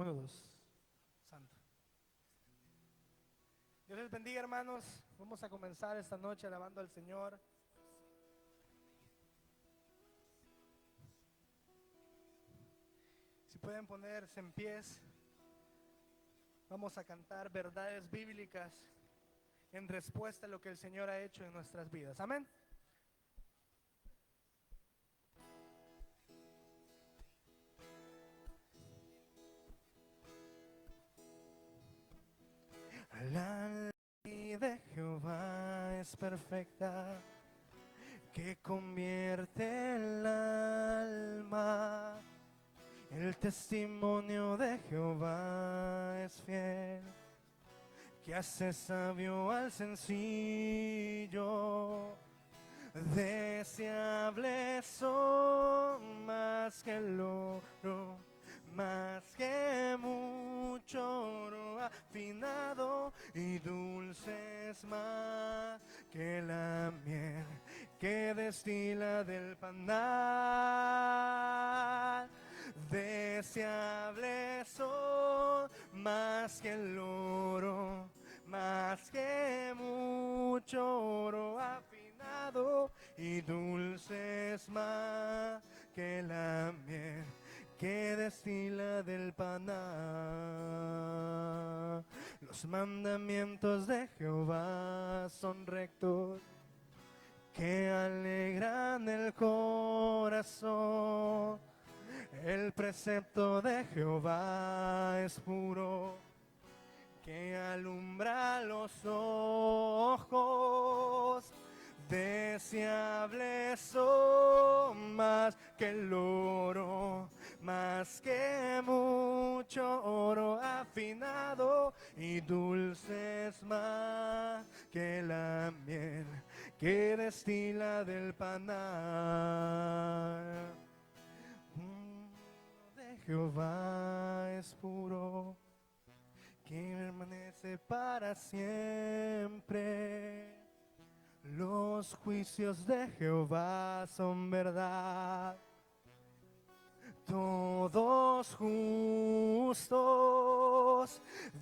Uno, dos. Santo. Dios les bendiga, hermanos. Vamos a comenzar esta noche alabando al Señor. Si pueden ponerse en pies, vamos a cantar verdades bíblicas en respuesta a lo que el Señor ha hecho en nuestras vidas. Amén. La ley de Jehová es perfecta, que convierte el alma. El testimonio de Jehová es fiel, que hace sabio al sencillo. Deseables son más que el oro, más que mucho oro afinado, y dulces más que la miel que destila del panal. Deseables son más que el oro, más que mucho oro afinado, y dulces más que la miel que destila del panal. Los mandamientos de Jehová son rectos, que alegran el corazón. El precepto de Jehová es puro, que alumbra los ojos. Deseables son más que el oro, más que mucho oro afinado, y dulces más que la miel que destila del panal. De Jehová es puro, que permanece para siempre. Los juicios de Jehová son verdad, todos justos.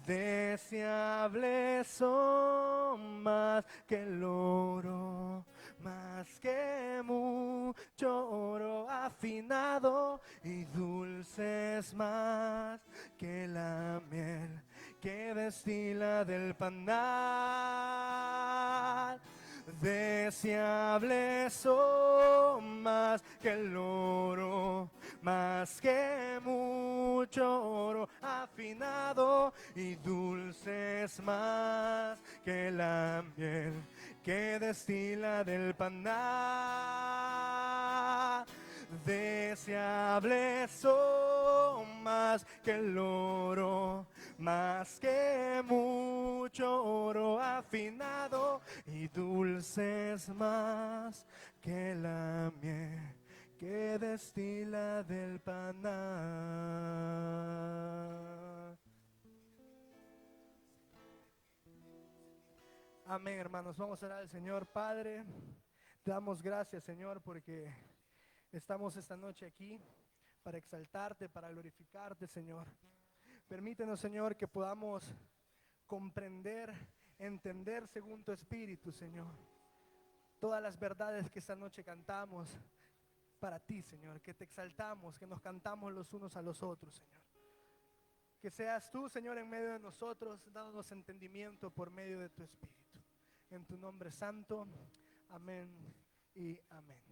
Deseables son más que el oro, más que mucho oro afinado, y dulces más que la miel que destila del panal. Deseables son más que el oro, más que mucho oro afinado, y dulces más que la miel que destila del panal. Deseables son más que el oro, más que mucho oro afinado, y dulces más que la miel que destila del panal. Amén, hermanos. Vamos a orar al Señor. Padre, te damos gracias, Señor, porque estamos esta noche aquí para exaltarte, para glorificarte, Señor. Permítenos, Señor, que podamos comprender, entender según tu Espíritu, Señor, todas las verdades que esta noche cantamos para ti, Señor, que te exaltamos, que nos cantamos los unos a los otros, Señor. Que seas tú, Señor, en medio de nosotros, dándonos entendimiento por medio de tu Espíritu. En tu nombre santo, amén y amén.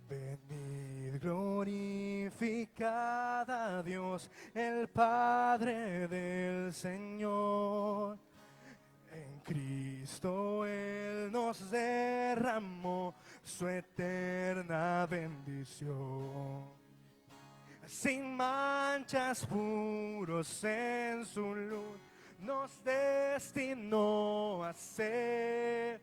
Venid, glorificad a Dios, el Padre del Señor. En Cristo Él nos derramó su eterna bendición. Sin manchas, puros en su luz, nos destinó a ser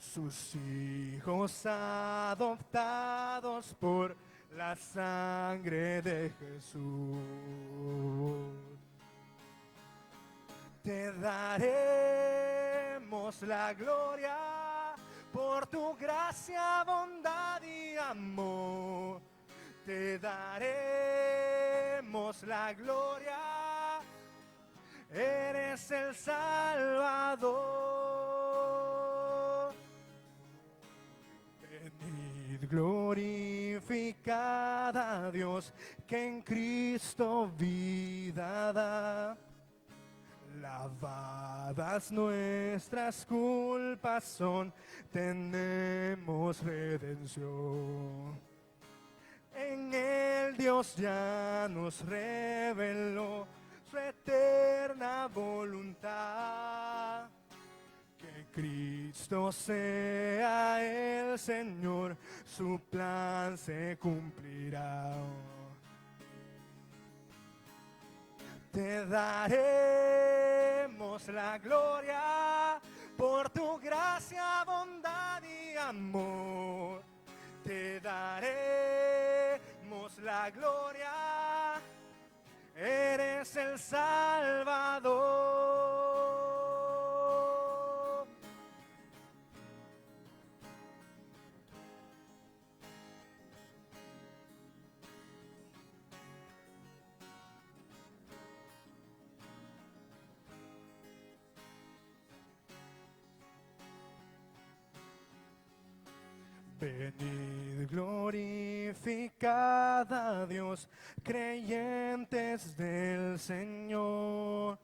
sus hijos adoptados por la sangre de Jesús. Te daremos la gloria por tu gracia, bondad y amor. Te daremos la gloria, eres el Salvador. Venid, glorificad a Dios, que en Cristo vida da. Lavadas nuestras culpas son, tenemos redención. En él Dios ya nos reveló su eterna voluntad. Que Cristo sea el Señor, su plan se cumplirá. Te daremos la gloria por tu gracia, bondad y amor. Te daremos la gloria, eres el Salvador. Venid, glorificad a Dios, creyentes del Señor.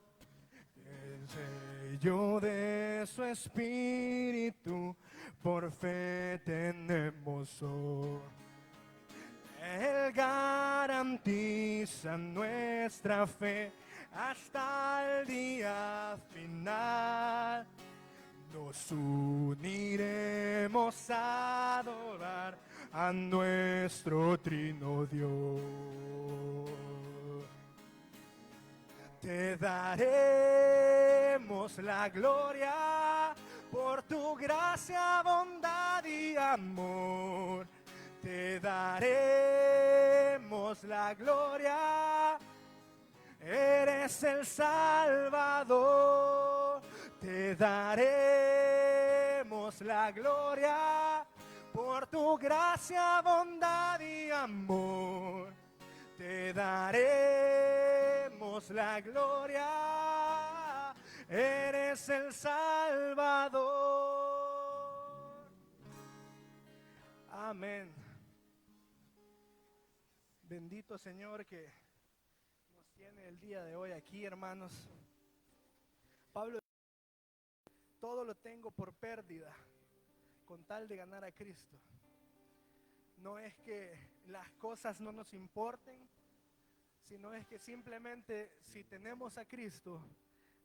El sello de su espíritu por fe tenemos hoy. Él garantiza nuestra fe hasta el día final. Nos uniremos a adorar a nuestro trino Dios. Te daremos la gloria por tu gracia, bondad y amor. Te daremos la gloria, eres el Salvador. Te daremos la gloria por tu gracia, bondad y amor. Te daremos la gloria, eres el Salvador. Amén. Bendito Señor que nos tiene el día de hoy aquí, hermanos. Pablo, todo lo tengo por pérdida con tal de ganar a Cristo. No es que las cosas no nos importen, sino es que simplemente si tenemos a Cristo,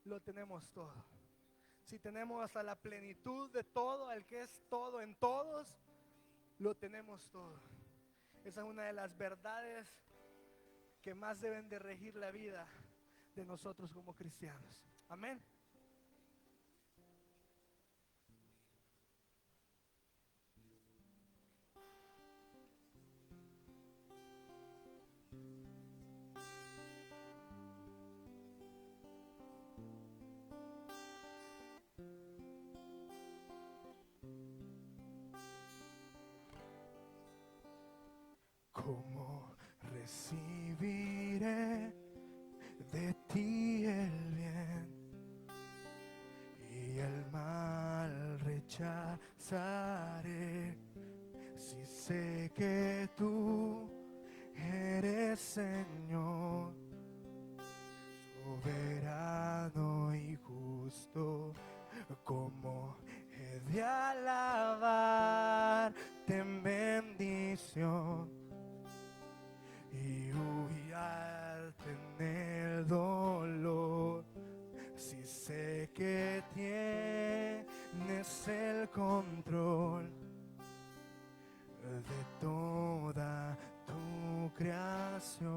lo tenemos todo. Si tenemos a la plenitud de todo, al que es todo en todos, lo tenemos todo. Esa es una de las verdades que más deben de regir la vida de nosotros como cristianos. Amén. ¿Cómo recibiré de ti el bien y el mal rechazaré? Si sé que tú eres Señor, soberano y justo, ¿cómo he de alabarte en bendición y huyarte en el dolor? Si sé que tienes el control de toda tu creación,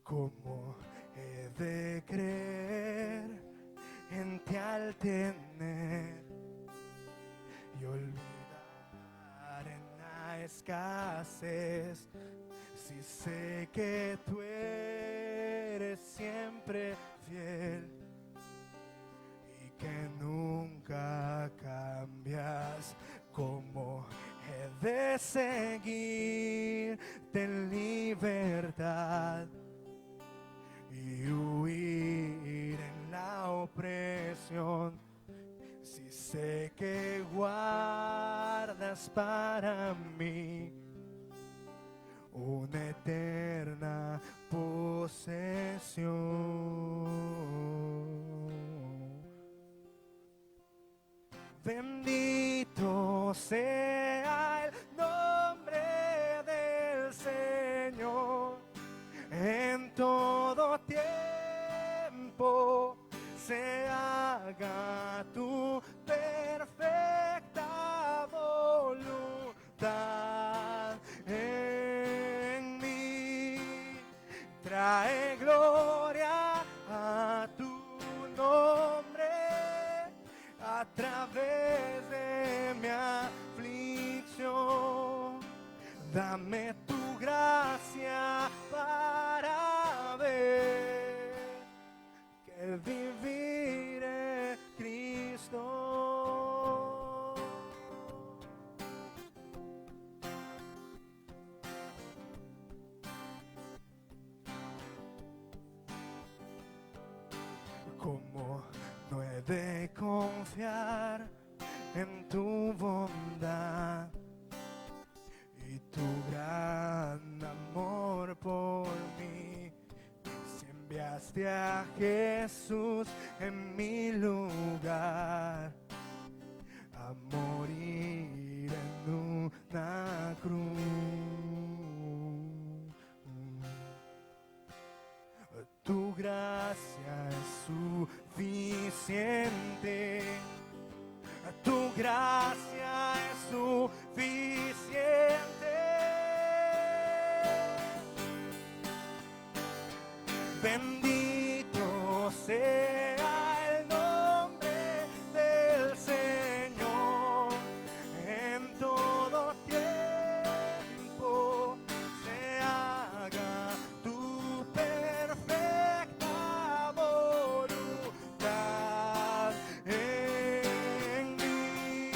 ¿cómo he de creer tener y olvidar en la escasez. Si sé que tú eres siempre fiel y que nunca cambias, ¿cómo he de seguirte en libertad y huir en la opresión? Si sé que guardas para mí una eterna posesión. Bendito sea el nombre del Señor en todo tiempo. Se haga tu perfecta voluntad en mí. Trae gloria a tu nombre a través de mi aflicción. Dame tu gracia para ver que vivir es Cristo. ¿Cómo no he de confiar en tu bondad y tu gran amor por mí? Si enviaste a Jesús en mi lugar a morir en una cruz. Tu gracia es suficiente. Tu gracia es suficiente. Bendito sea el nombre del Señor en todo tiempo. Se haga tu perfecta voluntad en mí.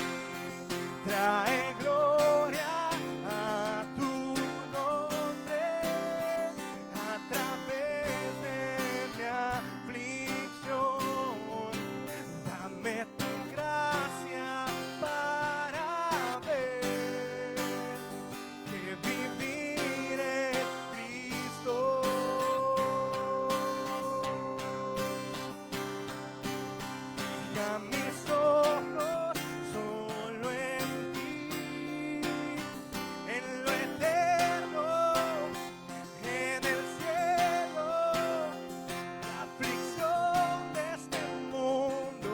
Trae gloria a tu nombre a través de mi aflicción. Dame tu gracia para ver que vivir es Cristo. Fija mis ojos solo en ti, en lo eterno, en el cielo. La aflicción de este mundo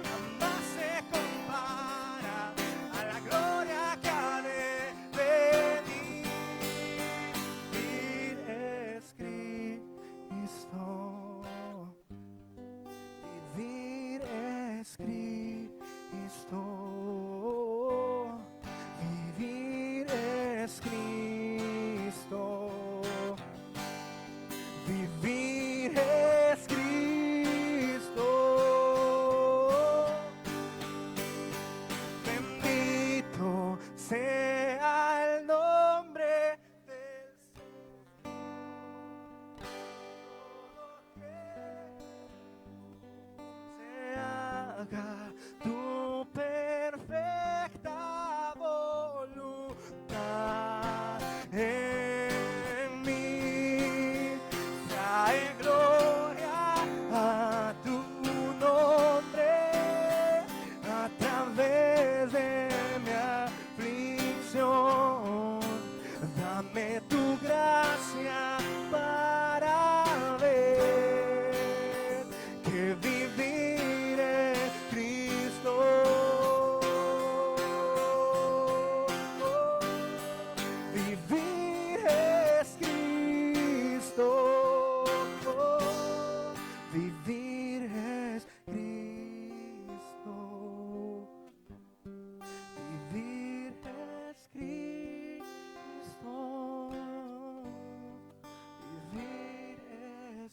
jamás se compara a la gloria que ha de venir. Vivir es Cristo. Vivir es Cristo. Vivir es Cristo. Vivir es Cristo. Bendito sea el nombre del Señor. Se haga tu perfecta voluntad en mí. Trae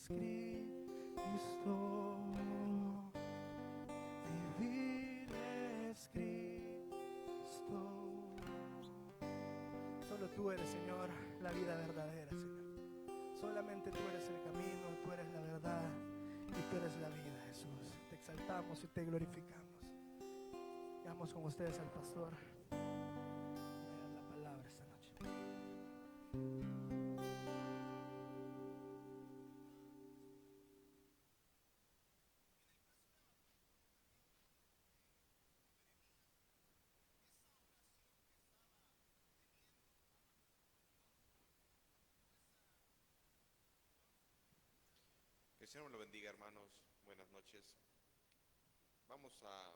Cristo, vivir es Cristo. Solo tú eres, Señor, la vida verdadera, Señor. Solamente tú eres el camino, tú eres la verdad y tú eres la vida, Jesús. Te exaltamos y te glorificamos. Vamos con ustedes al pastor. Voy a dar la palabra esta noche. Que el Señor lo bendiga, hermanos. Buenas noches. Vamos a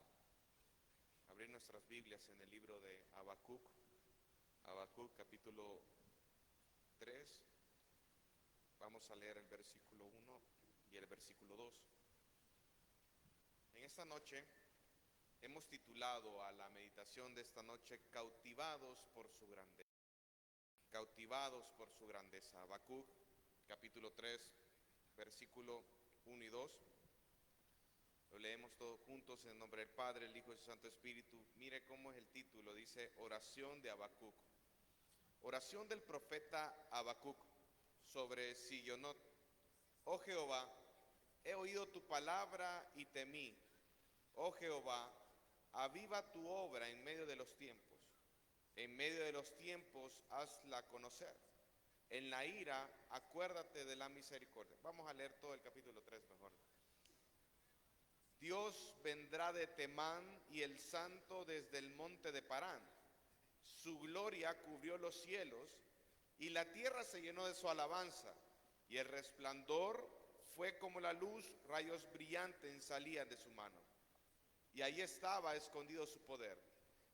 abrir nuestras Biblias en el libro de Habacuc. Habacuc capítulo 3. Vamos a leer el versículo 1 y el versículo 2. En esta noche hemos titulado a la meditación de esta noche Cautivados por su grandeza. Cautivados por su grandeza. Habacuc capítulo 3. Versículo 1 y 2, lo leemos todos juntos en el nombre del Padre, el Hijo y el Santo Espíritu. Mire cómo es el título, dice oración de Habacuc. Oración del profeta Habacuc sobre Sillonot. Oh Jehová, he oído tu palabra y temí. Oh Jehová, aviva tu obra en medio de los tiempos. En medio de los tiempos hazla conocer. En la ira, acuérdate de la misericordia. Vamos a leer todo el capítulo 3 mejor. Dios vendrá de Temán y el santo desde el monte de Parán. Su gloria cubrió los cielos y la tierra se llenó de su alabanza. Y el resplandor fue como la luz, rayos brillantes salían de su mano. Y ahí estaba escondido su poder.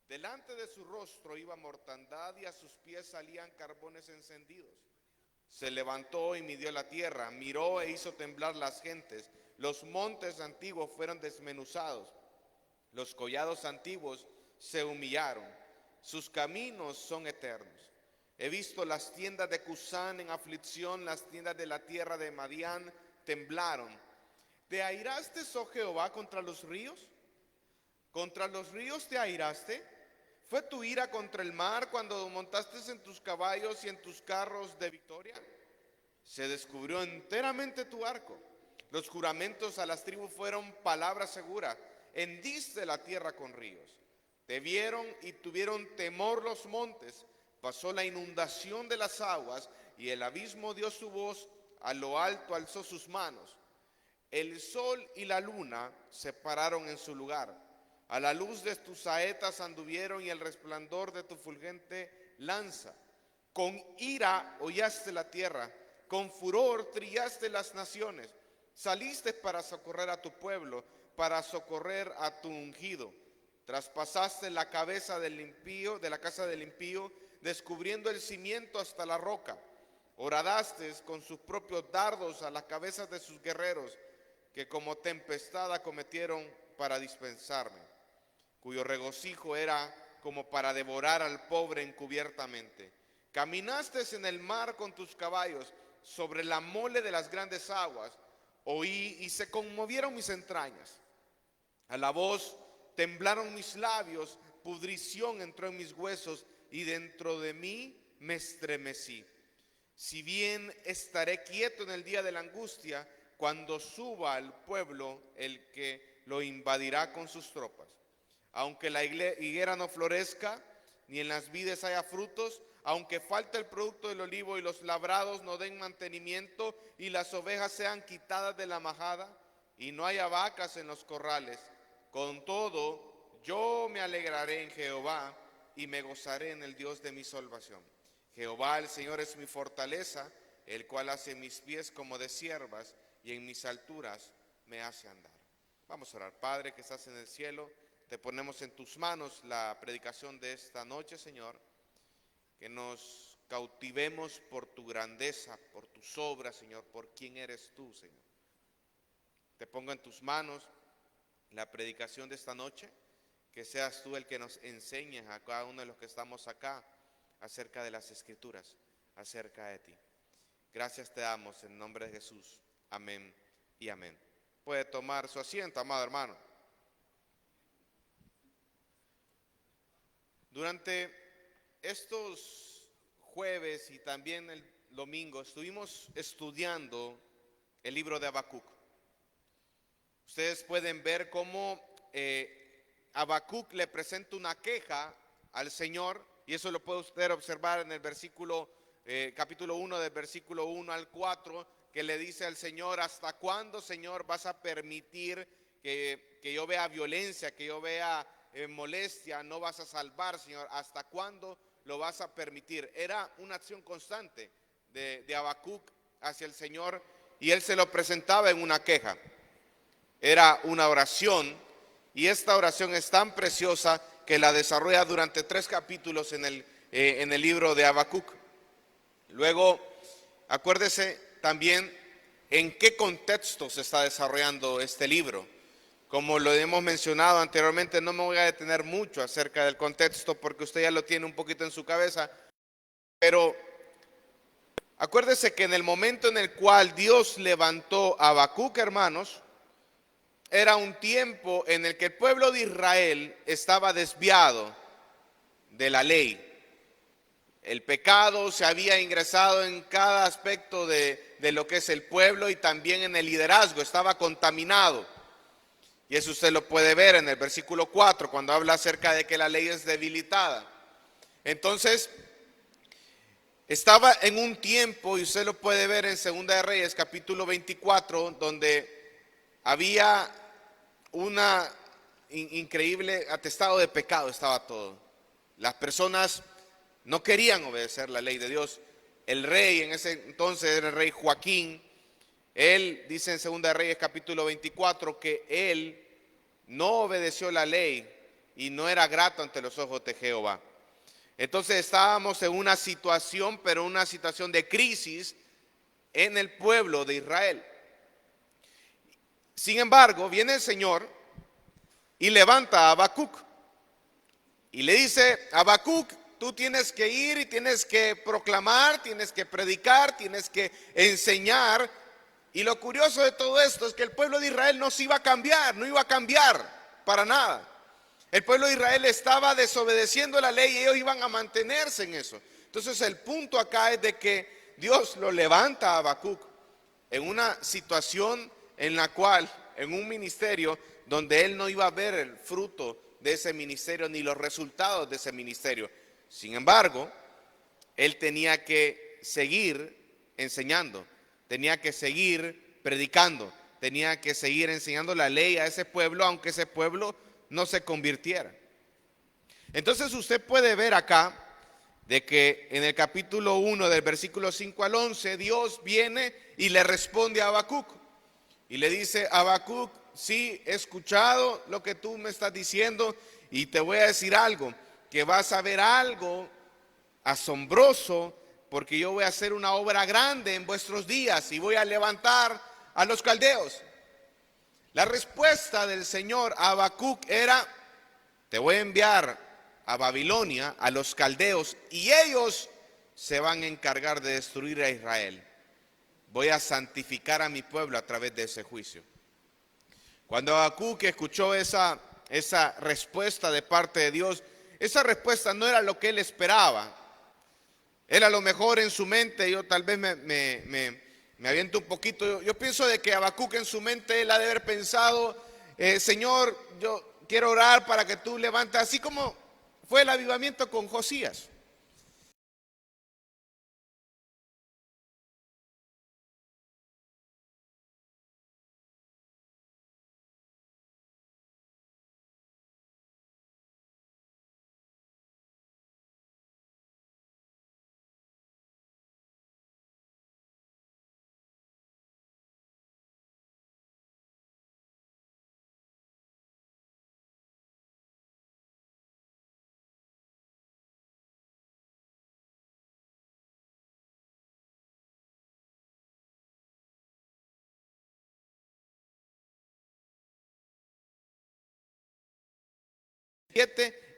Delante de su rostro iba mortandad y a sus pies salían carbones encendidos. Se levantó y midió la tierra, miró e hizo temblar las gentes. Los montes antiguos fueron desmenuzados, los collados antiguos se humillaron. Sus caminos son eternos. He visto las tiendas de Cusán en aflicción, las tiendas de la tierra de Madián temblaron. ¿Te airaste, oh Jehová, contra los ríos? ¿Contra los ríos te airaste? ¿Fue tu ira contra el mar cuando montaste en tus caballos y en tus carros de victoria? Se descubrió enteramente tu arco. Los juramentos a las tribus fueron palabra segura. Hendiste la tierra con ríos. Te vieron y tuvieron temor los montes. Pasó la inundación de las aguas y el abismo dio su voz. A lo alto alzó sus manos. El sol y la luna se pararon en su lugar. A la luz de tus saetas anduvieron y el resplandor de tu fulgente lanza. Con ira hollaste la tierra, con furor trillaste las naciones. Saliste para socorrer a tu pueblo, para socorrer a tu ungido. Traspasaste la cabeza del impío, de la casa del impío, descubriendo el cimiento hasta la roca. Horadaste con sus propios dardos a las cabezas de sus guerreros, que como tempestad acometieron para dispensarme, cuyo regocijo era como para devorar al pobre encubiertamente. Caminaste en el mar con tus caballos, sobre la mole de las grandes aguas. Oí y se conmovieron mis entrañas. A la voz temblaron mis labios, pudrición entró en mis huesos y dentro de mí me estremecí. Si bien estaré quieto en el día de la angustia, cuando suba al pueblo el que lo invadirá con sus tropas. Aunque la higuera no florezca, ni en las vides haya frutos, aunque falte el producto del olivo y los labrados no den mantenimiento y las ovejas sean quitadas de la majada y no haya vacas en los corrales, con todo yo me alegraré en Jehová y me gozaré en el Dios de mi salvación. Jehová el Señor es mi fortaleza, el cual hace mis pies como de ciervas y en mis alturas me hace andar. Vamos a orar. Padre que estás en el cielo, te ponemos en tus manos la predicación de esta noche, Señor. Que nos cautivemos por tu grandeza, por tus obras, Señor, por quién eres tú, Señor. Te pongo en tus manos la predicación de esta noche. Que seas tú el que nos enseñes a cada uno de los que estamos acá acerca de las Escrituras, acerca de ti. Gracias te damos en nombre de Jesús. Amén y amén. Puede tomar su asiento, amado hermano. Durante estos jueves y también el domingo estuvimos estudiando el libro de Habacuc. Ustedes pueden ver cómo Habacuc le presenta una queja al Señor, y eso lo puede usted observar en el versículo, capítulo 1, del versículo 1 al 4, que le dice al Señor: ¿hasta cuándo, Señor, vas a permitir que yo vea violencia, que yo vea molestia? No vas a salvar, Señor. ¿Hasta cuándo lo vas a permitir? Era una acción constante de Habacuc hacia el Señor, y él se lo presentaba en una queja. Era una oración, y esta oración es tan preciosa que la desarrolla durante 3 capítulos en el libro de Habacuc. Luego, acuérdese también en qué contexto se está desarrollando este libro. Como lo hemos mencionado anteriormente, no me voy a detener mucho acerca del contexto porque usted ya lo tiene un poquito en su cabeza, pero acuérdese que en el momento en el cual Dios levantó a Habacuc, hermanos, era un tiempo en el que el pueblo de Israel estaba desviado de la ley. El pecado se había ingresado en cada aspecto de lo que es el pueblo, y también en el liderazgo estaba contaminado. Y eso usted lo puede ver en el versículo 4, cuando habla acerca de que la ley es debilitada. Entonces, estaba en un tiempo, y usted lo puede ver en Segunda de Reyes, capítulo 24, donde había una increíble atestado de pecado, estaba todo. Las personas no querían obedecer la ley de Dios. El rey en ese entonces era el rey Joaquín. Él dice en Segunda de Reyes capítulo 24 que él no obedeció la ley y no era grato ante los ojos de Jehová. Entonces estábamos en una situación, pero una situación de crisis en el pueblo de Israel. Sin embargo, viene el Señor y levanta a Habacuc y le dice: Habacuc, tú tienes que ir y tienes que proclamar, tienes que predicar, tienes que enseñar. Y lo curioso de todo esto es que el pueblo de Israel no se iba a cambiar, no iba a cambiar para nada. El pueblo de Israel estaba desobedeciendo la ley y ellos iban a mantenerse en eso. Entonces el punto acá es de que Dios lo levanta a Habacuc en una situación en la cual, en un ministerio donde él no iba a ver el fruto de ese ministerio ni los resultados de ese ministerio. Sin embargo, él tenía que seguir enseñando, tenía que seguir predicando, tenía que seguir enseñando la ley a ese pueblo, aunque ese pueblo no se convirtiera. Entonces usted puede ver acá de que en el capítulo 1 del versículo 5 al 11 Dios viene y le responde a Habacuc y le dice: Habacuc, sí, he escuchado lo que tú me estás diciendo, y te voy a decir algo, que vas a ver algo asombroso, porque yo voy a hacer una obra grande en vuestros días y voy a levantar a los caldeos. La respuesta del Señor a Habacuc era: te voy a enviar a Babilonia, a los caldeos, y ellos se van a encargar de destruir a Israel. Voy a santificar a mi pueblo a través de ese juicio. Cuando Habacuc escuchó esa respuesta de parte de Dios, esa respuesta no era lo que él esperaba. Él a lo mejor en su mente, yo tal vez me aviento un poquito, yo pienso de que Habacuc en su mente él ha de haber pensado: Señor, yo quiero orar para que tú levantes, así como fue el avivamiento con Josías.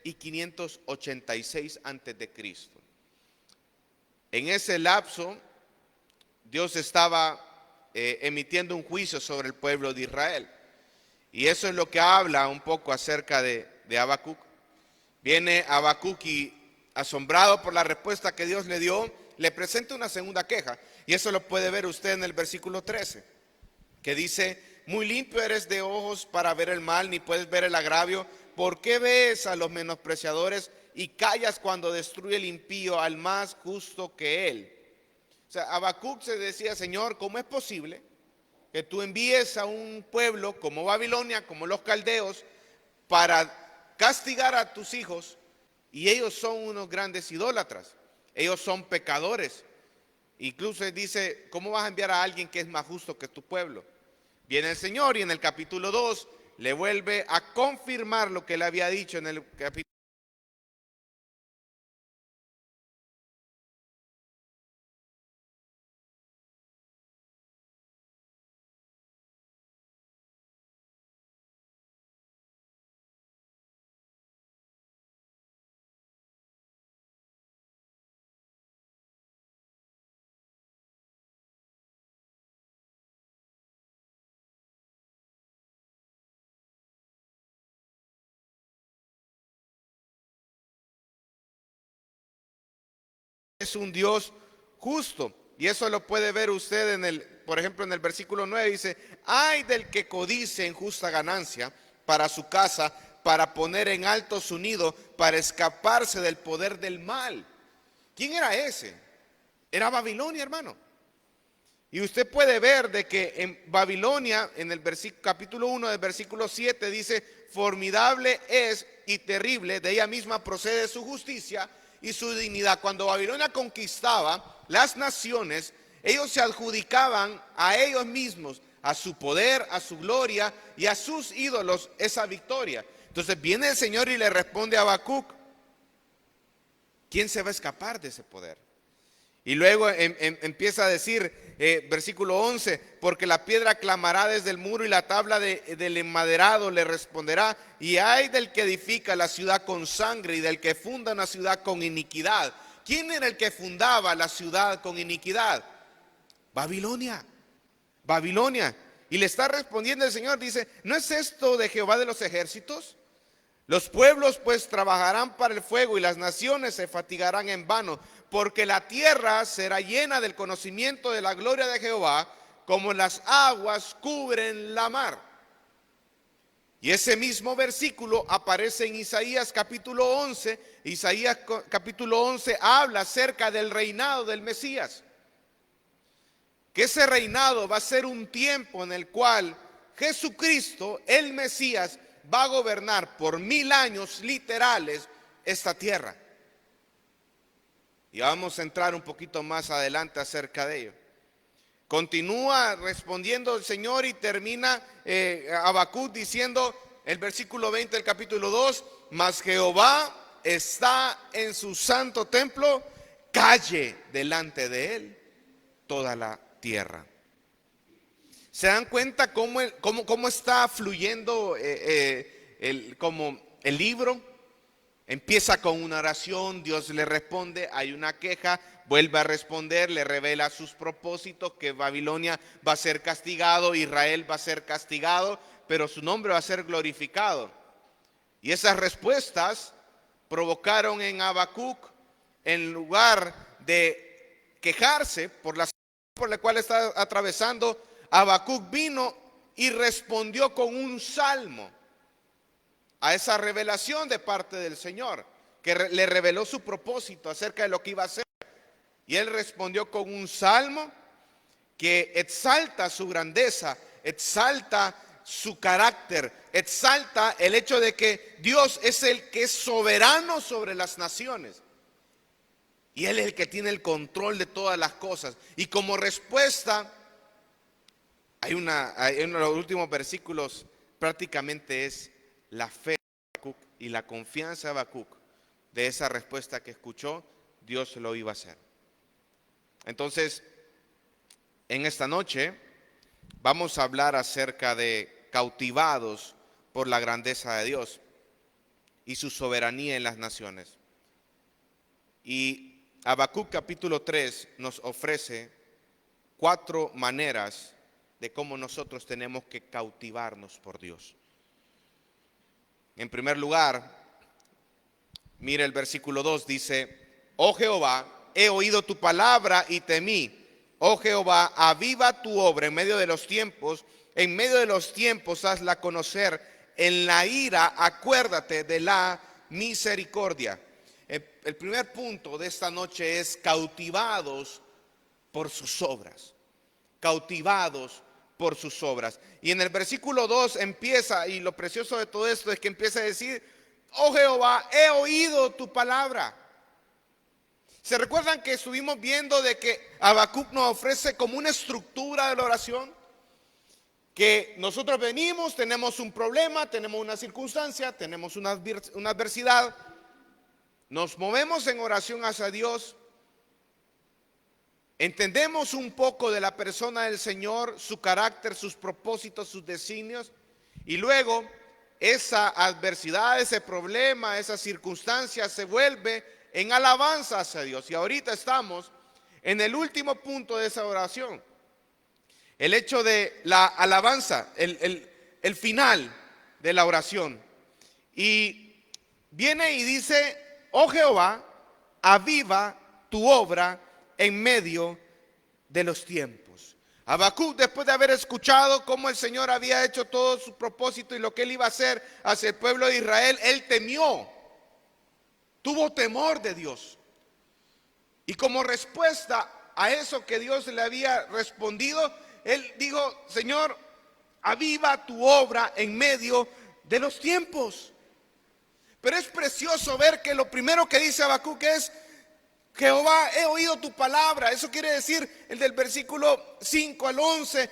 Y 586 antes de Cristo. En ese lapso Dios estaba emitiendo un juicio sobre el pueblo de Israel. Y eso es lo que habla un poco acerca de Habacuc. Viene Habacuc y, asombrado por la respuesta que Dios le dio, le presenta una segunda queja. Y eso lo puede ver usted en el versículo 13, que dice: muy limpio eres de ojos para ver el mal, ni puedes ver el agravio. ¿Por qué ves a los menospreciadores y callas cuando destruye el impío al más justo que él? O sea, Habacuc se decía: Señor, ¿cómo es posible que tú envíes a un pueblo como Babilonia, como los caldeos, para castigar a tus hijos? Y ellos son unos grandes idólatras, ellos son pecadores. Incluso él dice: ¿cómo vas a enviar a alguien que es más justo que tu pueblo? Viene el Señor y en el capítulo 2 le vuelve a confirmar lo que le había dicho en el capítulo. Es un Dios justo. Y eso lo puede ver usted por ejemplo, en el versículo 9 dice: ay del que codice en justa ganancia para su casa, para poner en alto su nido, para escaparse del poder del mal. ¿Quién era ese? Era Babilonia, hermano. Y usted puede ver de que en Babilonia, en el capítulo 1 del versículo 7 dice: formidable es y terrible, de ella misma procede su justicia y su dignidad. Cuando Babilonia conquistaba las naciones, ellos se adjudicaban a ellos mismos, a su poder, a su gloria y a sus ídolos esa victoria. Entonces viene el Señor y le responde a Habacuc: ¿quién se va a escapar de ese poder? Y luego empieza a decir, versículo 11: porque la piedra clamará desde el muro y la tabla del enmaderado le responderá. Y hay del que edifica la ciudad con sangre y del que funda una ciudad con iniquidad. ¿Quién era el que fundaba la ciudad con iniquidad? Babilonia. Babilonia. Y le está respondiendo el Señor, dice: ¿no es esto de Jehová de los ejércitos? Los pueblos pues trabajarán para el fuego y las naciones se fatigarán en vano, porque la tierra será llena del conocimiento de la gloria de Jehová, como las aguas cubren la mar. Y ese mismo versículo aparece en Isaías capítulo 11. Isaías capítulo 11 habla acerca del reinado del Mesías. Que ese reinado va a ser un tiempo en el cual Jesucristo, el Mesías, va a gobernar por 1000 años literales esta tierra. Y vamos a entrar un poquito más adelante acerca de ello. Continúa respondiendo el Señor y termina Habacuc diciendo, el versículo 20 del capítulo 2: mas Jehová está en su santo templo, calle delante de él toda la tierra. ¿Se dan cuenta cómo está fluyendo como el libro? Empieza con una oración, Dios le responde, hay una queja, vuelve a responder, le revela sus propósitos, que Babilonia va a ser castigado, Israel va a ser castigado, pero su nombre va a ser glorificado. Y esas respuestas provocaron en Habacuc, en lugar de quejarse por la cual está atravesando, Habacuc vino y respondió con un salmo a esa revelación de parte del Señor, que le reveló su propósito acerca de lo que iba a hacer. Y él respondió con un salmo que exalta su grandeza, exalta su carácter, exalta el hecho de que Dios es el que es soberano sobre las naciones. Y Él es el que tiene el control de todas las cosas. Y como respuesta, hay uno de los últimos versículos, prácticamente es la fe de Habacuc y la confianza de Habacuc de esa respuesta que escuchó, Dios lo iba a hacer. Entonces, en esta noche vamos a hablar acerca de cautivados por la grandeza de Dios y su soberanía en las naciones. Y Habacuc capítulo 3 nos ofrece 4 maneras de cómo nosotros tenemos que cautivarnos por Dios. En primer lugar, mire el versículo 2, dice: oh Jehová, he oído tu palabra y temí. Oh Jehová, aviva tu obra en medio de los tiempos. En medio de los tiempos hazla conocer. En la ira acuérdate de la misericordia. El primer punto de esta noche es cautivados por sus obras. Cautivados por sus obras. Y en el versículo 2 empieza, y lo precioso de todo esto es que empieza a decir: oh Jehová, he oído tu palabra. ¿Se recuerdan que estuvimos viendo de que Habacuc nos ofrece como una estructura de la oración? Que nosotros venimos, tenemos un problema, tenemos una circunstancia, tenemos una adversidad, nos movemos en oración hacia Dios, entendemos un poco de la persona del Señor, su carácter, sus propósitos, sus designios, y luego esa adversidad, ese problema, esa circunstancia se vuelve en alabanza hacia Dios. Y ahorita estamos en el último punto de esa oración, el hecho de la alabanza, el final de la oración. Y viene y dice: oh Jehová, aviva tu obra en medio de los tiempos. Habacuc, después de haber escuchado cómo el Señor había hecho todo su propósito y lo que él iba a hacer hacia el pueblo de Israel, él temió, tuvo temor de Dios. Y como respuesta a eso que Dios le había respondido, él dijo: Señor, aviva tu obra en medio de los tiempos. Pero es precioso ver que lo primero que dice Habacuc es: Jehová, he oído tu palabra. Eso quiere decir el del versículo 5 al 11,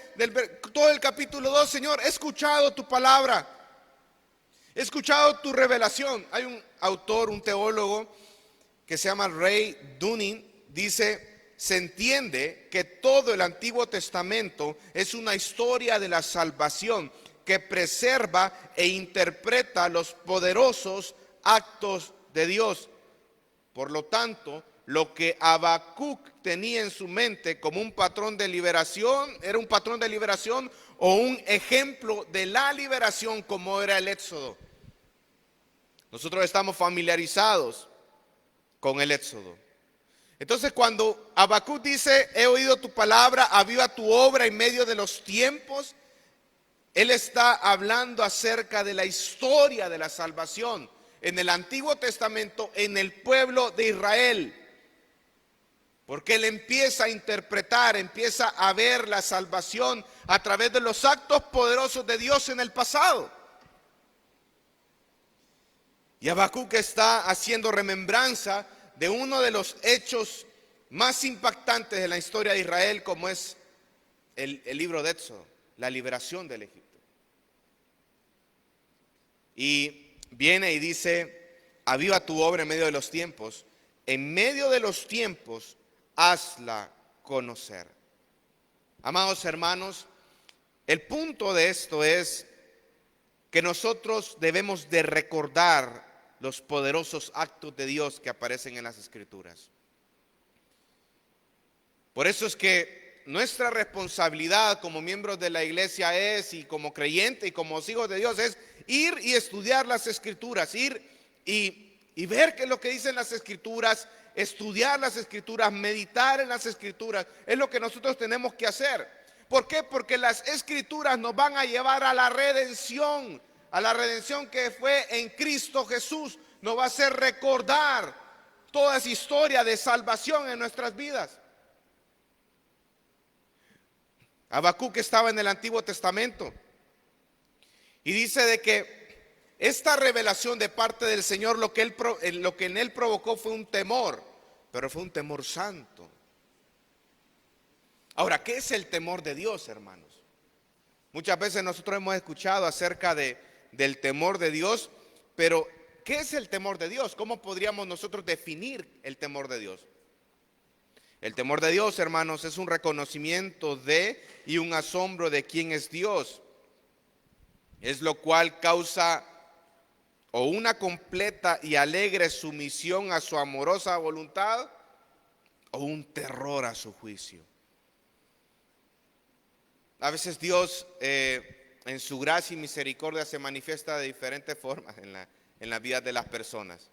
todo el capítulo 2. Señor, he escuchado tu palabra, he escuchado tu revelación. Hay un autor, un teólogo que se llama Ray Dunning, dice: se entiende que todo el Antiguo Testamento es una historia de la salvación que preserva e interpreta los poderosos actos de Dios. Por lo tanto, lo que Habacuc tenía en su mente como un patrón de liberación, era un patrón de liberación o un ejemplo de la liberación, como era el Éxodo. Nosotros estamos familiarizados con el Éxodo. Entonces, cuando Habacuc dice: he oído tu palabra, aviva tu obra en medio de los tiempos, él está hablando acerca de la historia de la salvación en el Antiguo Testamento, en el pueblo de Israel. Porque él empieza a interpretar, empieza a ver la salvación a través de los actos poderosos de Dios en el pasado. Y Habacuc está haciendo remembranza de uno de los hechos más impactantes de la historia de Israel, como es el libro de Éxodo, la liberación del Egipto. Y viene y dice: aviva tu obra en medio de los tiempos. En medio de los tiempos hazla conocer. Amados hermanos, el punto de esto es que nosotros debemos de recordar los poderosos actos de Dios que aparecen en las Escrituras. Por eso es que nuestra responsabilidad como miembros de la iglesia es, y como creyente y como hijos de Dios, es ir y estudiar las Escrituras, ir y ver qué es lo que dicen las Escrituras, estudiar las Escrituras, meditar en las Escrituras. Es lo que nosotros tenemos que hacer. ¿Por qué? Porque las Escrituras nos van a llevar a la redención que fue en Cristo Jesús. Nos va a hacer recordar toda esa historia de salvación en nuestras vidas. Habacuc estaba en el Antiguo Testamento y dice de que esta revelación de parte del Señor, lo que en él provocó fue un temor, pero fue un temor santo. Ahora, ¿qué es el temor de Dios, hermanos? Muchas veces nosotros hemos escuchado acerca del temor de Dios, pero ¿qué es el temor de Dios? ¿Cómo podríamos nosotros definir el temor de Dios? El temor de Dios, hermanos, es un reconocimiento de y un asombro de quién es Dios. Es lo cual causa o una completa y alegre sumisión a su amorosa voluntad, o un terror a su juicio. A veces Dios en su gracia y misericordia se manifiesta de diferentes formas en la vida de las personas.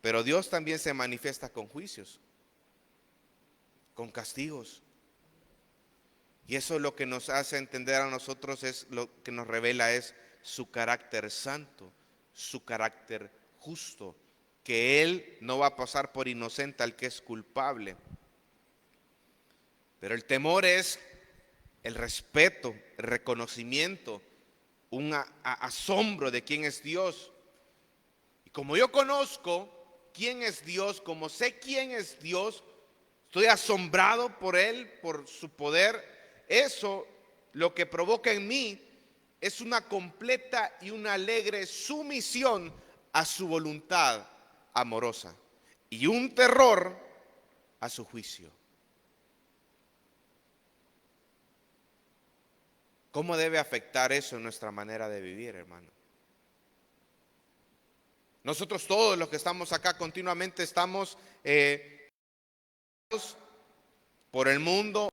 Pero Dios también se manifiesta con juicios, con castigos. Y eso es lo que nos hace entender a nosotros, es lo que nos revela es su carácter santo, su carácter justo, que Él no va a pasar por inocente al que es culpable. Pero el temor es el respeto, el reconocimiento, un asombro de quién es Dios. Y como yo conozco quién es Dios, como sé quién es Dios, estoy asombrado por Él, por su poder. Eso lo que provoca en mí es una completa y una alegre sumisión a su voluntad amorosa y un terror a su juicio. ¿Cómo debe afectar eso en nuestra manera de vivir, hermano? Nosotros todos los que estamos acá continuamente estamos por el mundo,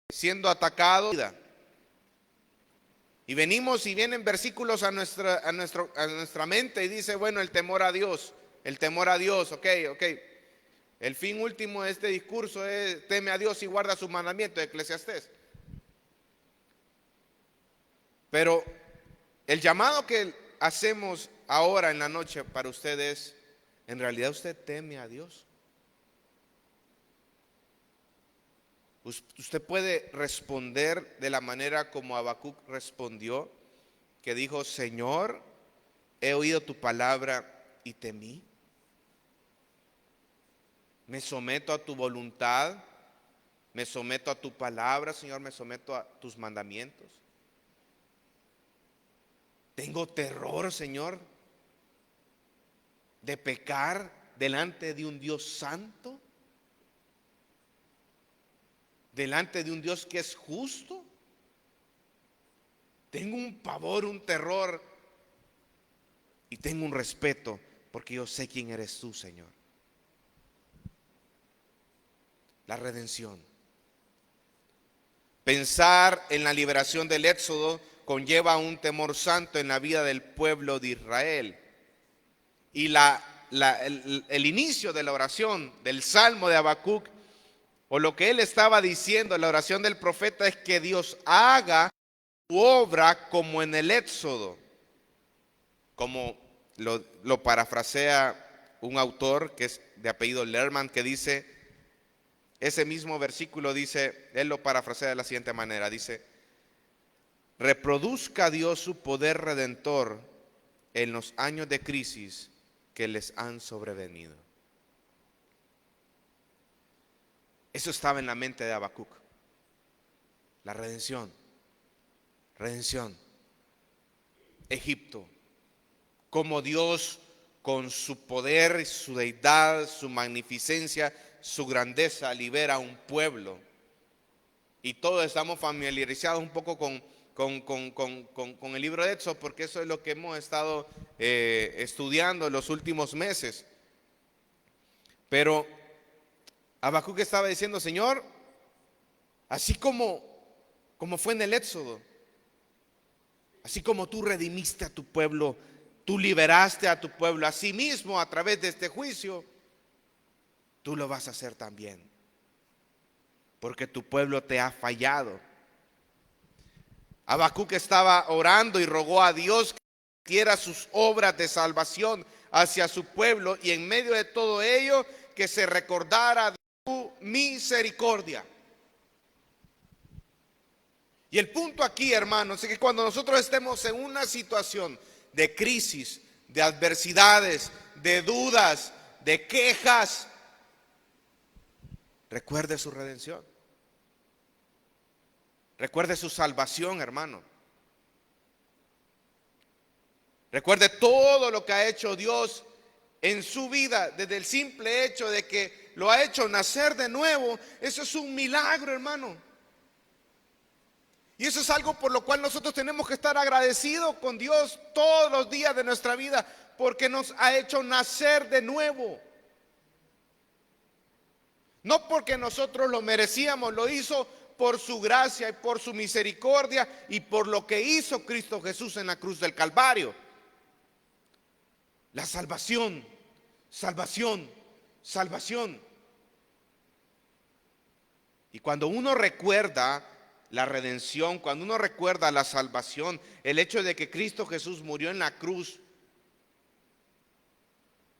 siendo atacados. Y venimos y vienen versículos a nuestra mente y dice, bueno, el temor a Dios, ok. El fin último de este discurso es teme a Dios y guarda sus mandamientos, de Eclesiastés. Pero el llamado que hacemos ahora en la noche para ustedes, ¿en realidad usted teme a Dios? Usted puede responder de la manera como Habacuc respondió, que dijo, Señor, he oído tu palabra y temí. Me someto a tu voluntad, me someto a tu palabra, Señor, me someto a tus mandamientos. Tengo terror, Señor, de pecar delante de un Dios santo, delante de un Dios que es justo. Tengo un pavor, un terror y tengo un respeto porque yo sé quién eres tú, Señor. La redención. Pensar en la liberación del Éxodo conlleva un temor santo en la vida del pueblo de Israel. Y el inicio de la oración del Salmo de Habacuc, o lo que él estaba diciendo en la oración del profeta, es que Dios haga su obra como en el Éxodo. Como lo parafrasea un autor que es de apellido Lerman, que dice, ese mismo versículo dice, él lo parafrasea de la siguiente manera, dice, reproduzca Dios su poder redentor en los años de crisis que les han sobrevenido. Eso estaba en la mente de Habacuc. La redención. Egipto. Como Dios con su poder, su deidad, su magnificencia, su grandeza libera a un pueblo. Y todos estamos familiarizados un poco con el libro de Éxodo, porque eso es lo que hemos estado estudiando en los últimos meses. Pero Habacuc estaba diciendo, Señor, así como fue en el Éxodo, así como tú redimiste a tu pueblo, tú liberaste a tu pueblo, así mismo a través de este juicio, tú lo vas a hacer también, porque tu pueblo te ha fallado. Habacuc estaba orando y rogó a Dios que hiciera sus obras de salvación hacia su pueblo, y en medio de todo ello que se recordara de su misericordia. Y el punto aquí, hermanos, es que cuando nosotros estemos en una situación de crisis, de adversidades, de dudas, de quejas, recuerde su redención. Recuerde su salvación, hermano. Recuerde todo lo que ha hecho Dios en su vida, desde el simple hecho de que lo ha hecho nacer de nuevo. Eso es un milagro, hermano. Y eso es algo por lo cual nosotros tenemos que estar agradecidos con Dios todos los días de nuestra vida, porque nos ha hecho nacer de nuevo. No porque nosotros lo merecíamos, lo hizo por su gracia y por su misericordia y por lo que hizo Cristo Jesús en la cruz del Calvario. La salvación, salvación, salvación. Y cuando uno recuerda la redención, cuando uno recuerda la salvación, el hecho de que Cristo Jesús murió en la cruz,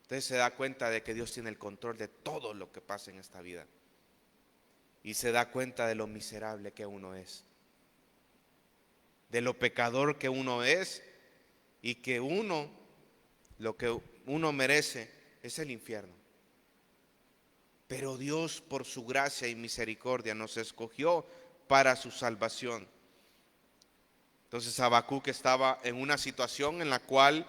usted se da cuenta de que Dios tiene el control de todo lo que pasa en esta vida. Y se da cuenta de lo miserable que uno es, de lo pecador que uno es, y que lo que uno merece es el infierno. Pero Dios, por su gracia y misericordia, nos escogió para su salvación. Entonces Habacuc estaba en una situación en la cual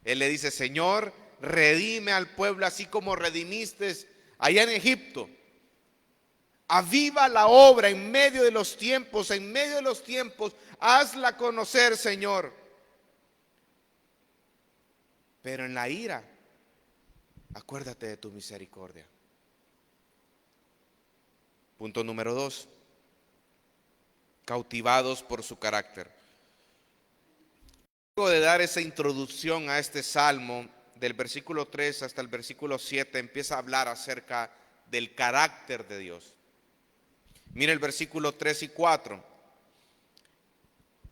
él le dice: Señor, redime al pueblo así como redimiste allá en Egipto. Aviva la obra en medio de los tiempos, hazla conocer, Señor. Pero en la ira, acuérdate de tu misericordia. Punto número 2. Cautivados por su carácter. Luego de dar esa introducción a este salmo, del versículo 3 hasta el versículo 7, empieza a hablar acerca del carácter de Dios. Mira el versículo 3 y 4.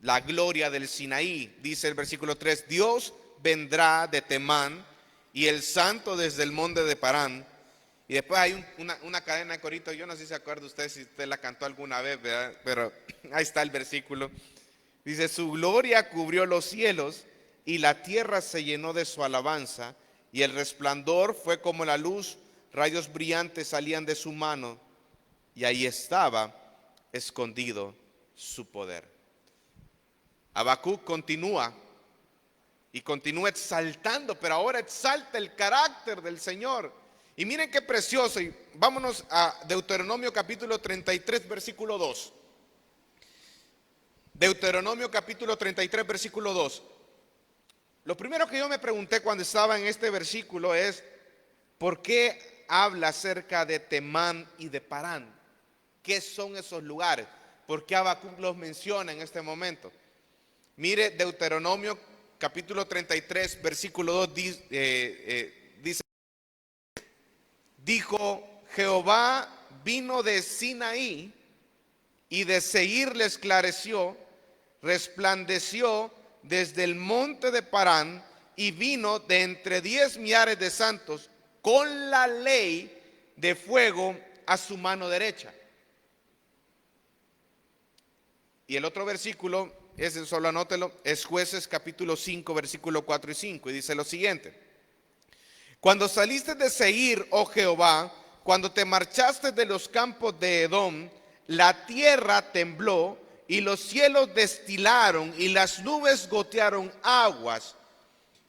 La gloria del Sinaí, dice el versículo 3: Dios vendrá de Temán y el santo desde el monte de Parán. Y después hay una cadena de coritos. Yo no sé si se acuerda usted, si usted la cantó alguna vez, ¿verdad? Pero ahí está el versículo. Dice: su gloria cubrió los cielos y la tierra se llenó de su alabanza, y el resplandor fue como la luz, rayos brillantes salían de su mano, y ahí estaba escondido su poder. Habacuc continúa exaltando, pero ahora exalta el carácter del Señor. Y miren qué precioso. Y vámonos a Deuteronomio capítulo 33, versículo 2. Deuteronomio capítulo 33, versículo 2. Lo primero que yo me pregunté cuando estaba en este versículo es: ¿por qué habla acerca de Temán y de Parán? ¿Qué son esos lugares? ¿Por qué Habacuc los menciona en este momento? Mire Deuteronomio capítulo 33, versículo 2, dice: dijo Jehová, vino de Sinaí y de Seir le esclareció, resplandeció desde el monte de Parán, y vino de entre 10 millares de santos con la ley de fuego a su mano derecha. Y el otro versículo, ese solo anótelo, es Jueces capítulo 5, versículo 4 y 5, y dice lo siguiente: cuando saliste de Seir, oh Jehová, cuando te marchaste de los campos de Edom, la tierra tembló y los cielos destilaron y las nubes gotearon aguas.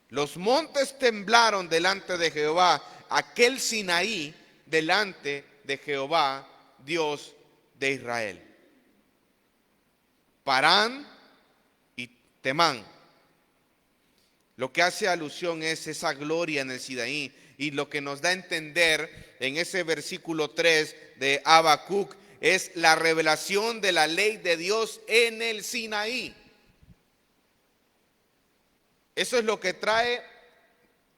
Los montes temblaron delante de Jehová, aquel Sinaí delante de Jehová, Dios de Israel. Parán y Temán. Lo que hace alusión es esa gloria en el Sinaí, y lo que nos da a entender en ese versículo 3 de Habacuc es la revelación de la ley de Dios en el Sinaí. Eso es lo que trae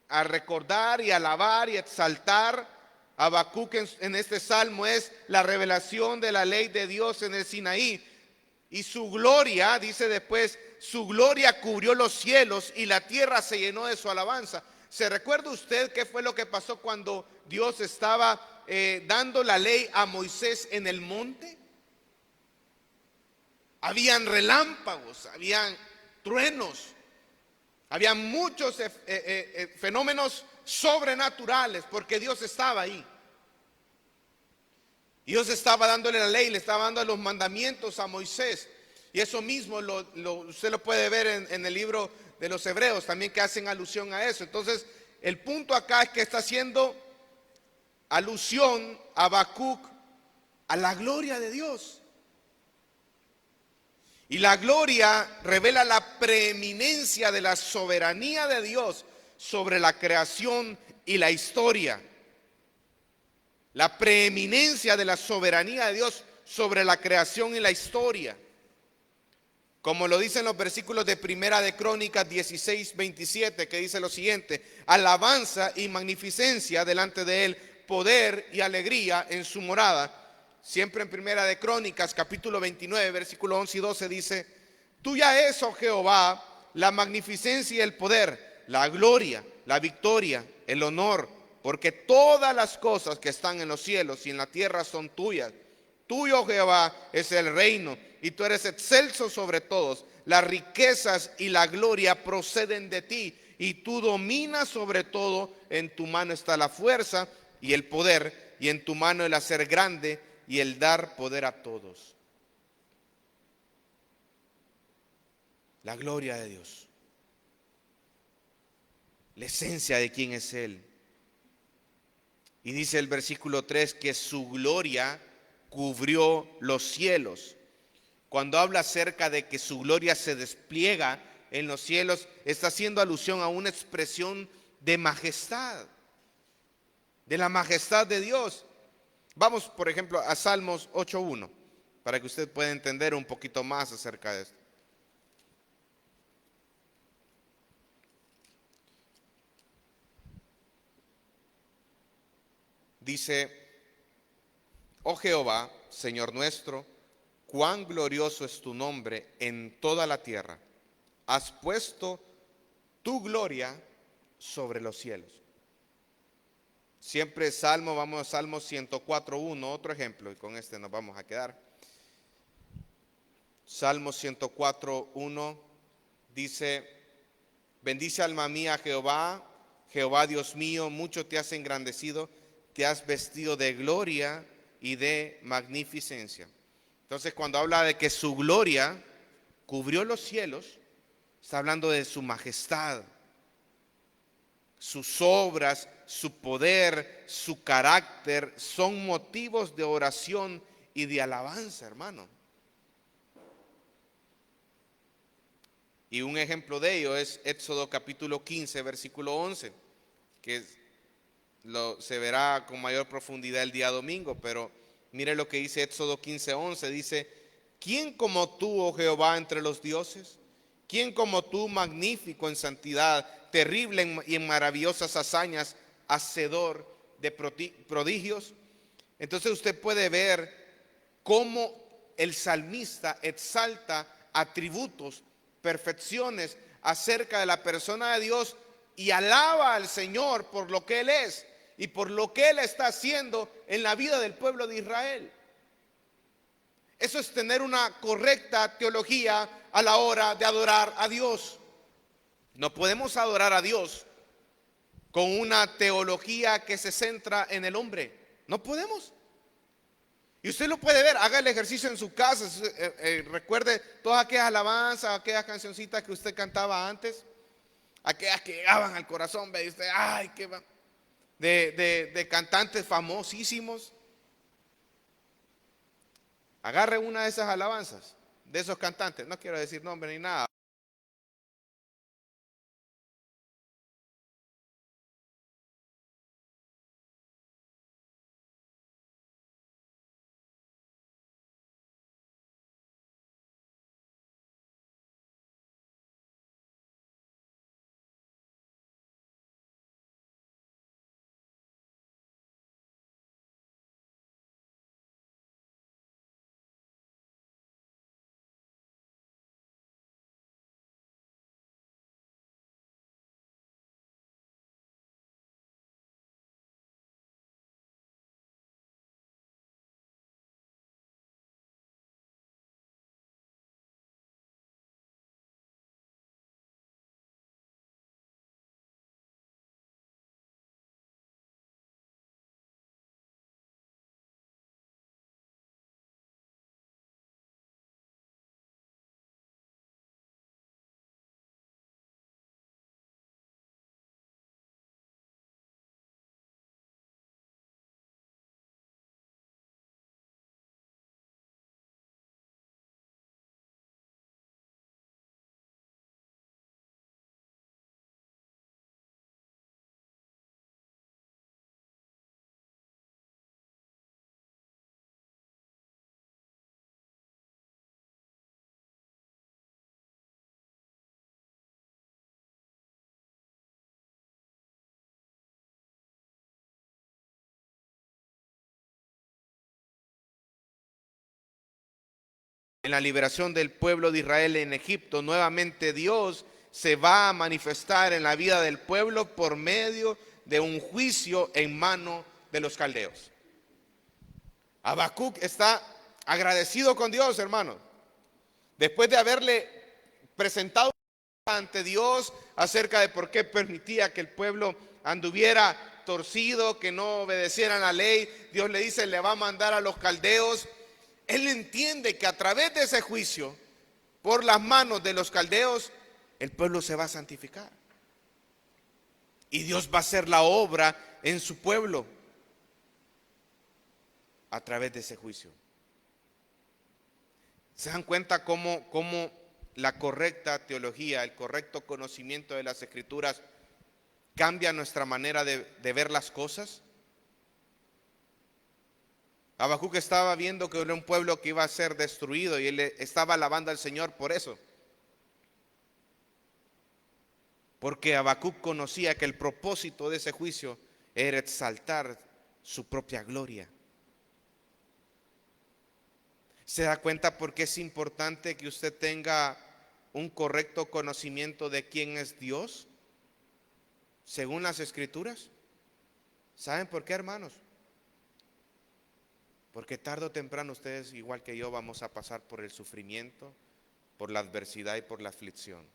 a recordar y alabar y exaltar Habacuc en este salmo, es la revelación de la ley de Dios en el Sinaí. Y su gloria, dice después, su gloria cubrió los cielos y la tierra se llenó de su alabanza. ¿Se recuerda usted qué fue lo que pasó cuando Dios estaba dando la ley a Moisés en el monte? Habían relámpagos, habían truenos, habían muchos fenómenos sobrenaturales, porque Dios estaba ahí. Dios estaba dándole la ley, le estaba dando los mandamientos a Moisés. Y eso mismo usted lo puede ver en el libro de los Hebreos también, que hacen alusión a eso. Entonces, el punto acá es que está haciendo alusión a Habacuc a la gloria de Dios. Y la gloria revela la preeminencia de la soberanía de Dios sobre la creación y la historia. la preeminencia de la soberanía de Dios sobre la creación y la historia. Como lo dicen los versículos de Primera de Crónicas 16:27, que dice lo siguiente: alabanza y magnificencia delante de él, poder y alegría en su morada. Siempre en Primera de Crónicas capítulo 29, versículo 11 y 12 dice: tuya es, oh Jehová, la magnificencia y el poder, la gloria, la victoria, el honor, porque todas las cosas que están en los cielos y en la tierra son tuyas. Tuyo, Jehová, es el reino, y tú eres excelso sobre todos. Las riquezas y la gloria proceden de ti, y tú dominas sobre todo. En tu mano está la fuerza y el poder, y en tu mano el hacer grande y el dar poder a todos. La gloria de Dios, la esencia de quién es Él. Y dice el versículo 3 que su gloria cubrió los cielos. Cuando habla acerca de que su gloria se despliega en los cielos, está haciendo alusión a una expresión de majestad, de la majestad de Dios. Vamos, por ejemplo, a Salmos 8:1, para que usted pueda entender un poquito más acerca de esto. Dice: oh Jehová, Señor nuestro, cuán glorioso es tu nombre en toda la tierra. Has puesto tu gloria sobre los cielos. Siempre Salmo, vamos a Salmo 104:1, otro ejemplo, y con este nos vamos a quedar. Salmo 104:1 dice: bendice alma mía a Jehová, Jehová Dios mío, mucho te has engrandecido, te has vestido de gloria y de magnificencia. Entonces, cuando habla de que su gloria cubrió los cielos, está hablando de su majestad, sus obras, su poder, su carácter, son motivos de oración y de alabanza, hermano. Y un ejemplo de ello es Éxodo capítulo 15, versículo 11, que se verá con mayor profundidad el día domingo, pero mire lo que dice Éxodo 15:11, dice: ¿quién como tú, oh Jehová, entre los dioses? ¿Quién como tú, magnífico en santidad, terrible y en maravillosas hazañas, hacedor de prodigios? Entonces usted puede ver cómo el salmista exalta atributos, perfecciones acerca de la persona de Dios y alaba al Señor por lo que Él es y por lo que Él está haciendo en la vida del pueblo de Israel. Eso es tener una correcta teología a la hora de adorar a Dios. No podemos adorar a Dios con una teología que se centra en el hombre. No podemos. Y usted lo puede ver, haga el ejercicio en su casa, recuerde todas aquellas alabanzas, aquellas cancioncitas que usted cantaba antes, aquellas que llegaban al corazón, ve usted, ay, qué va, de cantantes famosísimos. Agarre una de esas alabanzas, de esos cantantes, no quiero decir nombre ni nada. en la liberación del pueblo de Israel en Egipto, nuevamente Dios se va a manifestar en la vida del pueblo por medio de un juicio en mano de los caldeos. Habacuc está agradecido con Dios, hermanos. Después de haberle presentado ante Dios acerca de por qué permitía que el pueblo anduviera torcido, que no obedecieran la ley, Dios le dice, le va a mandar a los caldeos. Él entiende que a través de ese juicio, por las manos de los caldeos, el pueblo se va a santificar. Y Dios va a hacer la obra en su pueblo a través de ese juicio. ¿Se dan cuenta cómo la correcta teología, el correcto conocimiento de las Escrituras cambia nuestra manera de ver las cosas? Habacuc estaba viendo que era un pueblo que iba a ser destruido y él estaba alabando al Señor por eso. Porque Habacuc conocía que el propósito de ese juicio era exaltar su propia gloria. ¿Se da cuenta por qué es importante que usted tenga un correcto conocimiento de quién es Dios? Según las Escrituras. ¿Saben por qué, hermanos? Porque tarde o temprano ustedes, igual que yo, vamos a pasar por el sufrimiento, por la adversidad y por la aflicción.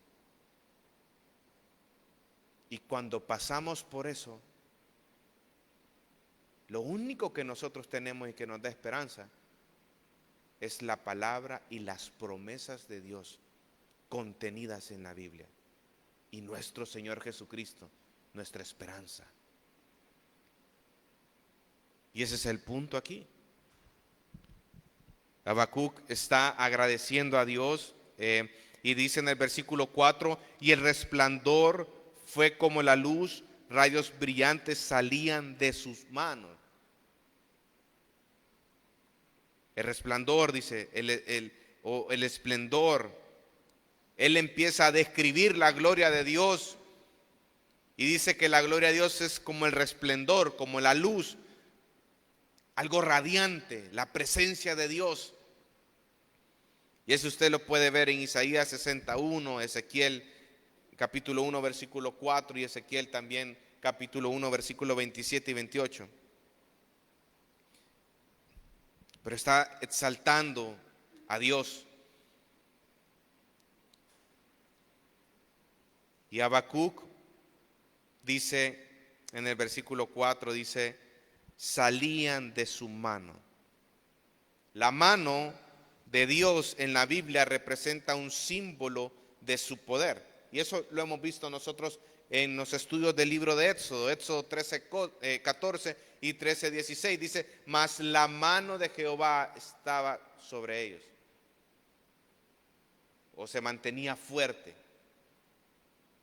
Y cuando pasamos por eso, lo único que nosotros tenemos y que nos da esperanza es la palabra y las promesas de Dios contenidas en la Biblia. Y nuestro Señor Jesucristo, nuestra esperanza. Y ese es el punto aquí. Habacuc está agradeciendo a Dios y dice en el versículo 4, y el resplandor fue como la luz, rayos brillantes salían de sus manos. El resplandor, dice, el esplendor. Él empieza a describir la gloria de Dios y dice que la gloria de Dios es como el resplandor, como la luz, algo radiante, la presencia de Dios. Y eso usted lo puede ver en Isaías 61, Ezequiel capítulo 1 versículo 4 y Ezequiel también capítulo 1 versículo 27 y 28. Pero está exaltando a Dios. Y Habacuc dice en el versículo 4, dice, salían de su mano. La mano de Dios en la Biblia representa un símbolo de su poder. Y eso lo hemos visto nosotros en los estudios del libro de Éxodo, Éxodo 13, 14 y 13, 16. Dice, mas la mano de Jehová estaba sobre ellos. O se mantenía fuerte.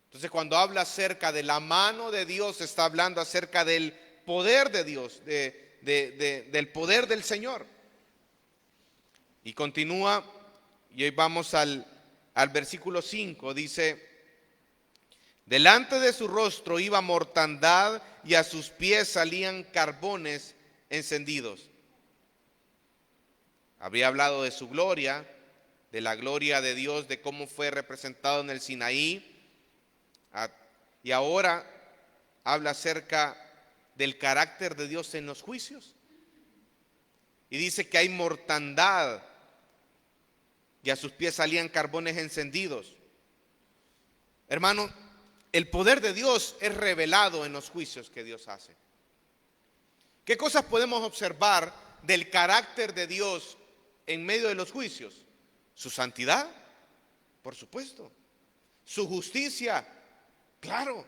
Entonces cuando habla acerca de la mano de Dios, está hablando acerca del poder de Dios, del poder del Señor. Y continúa, y hoy vamos al versículo 5, dice, delante de su rostro iba mortandad y a sus pies salían carbones encendidos. Habría hablado de su gloria, de la gloria de Dios, de cómo fue representado en el Sinaí. Y ahora habla acerca del carácter de Dios en los juicios. Y dice que hay mortandad y a sus pies salían carbones encendidos. Hermano, el poder de Dios es revelado en los juicios que Dios hace. ¿Qué cosas podemos observar del carácter de Dios en medio de los juicios? Su santidad, por supuesto. Su justicia, claro.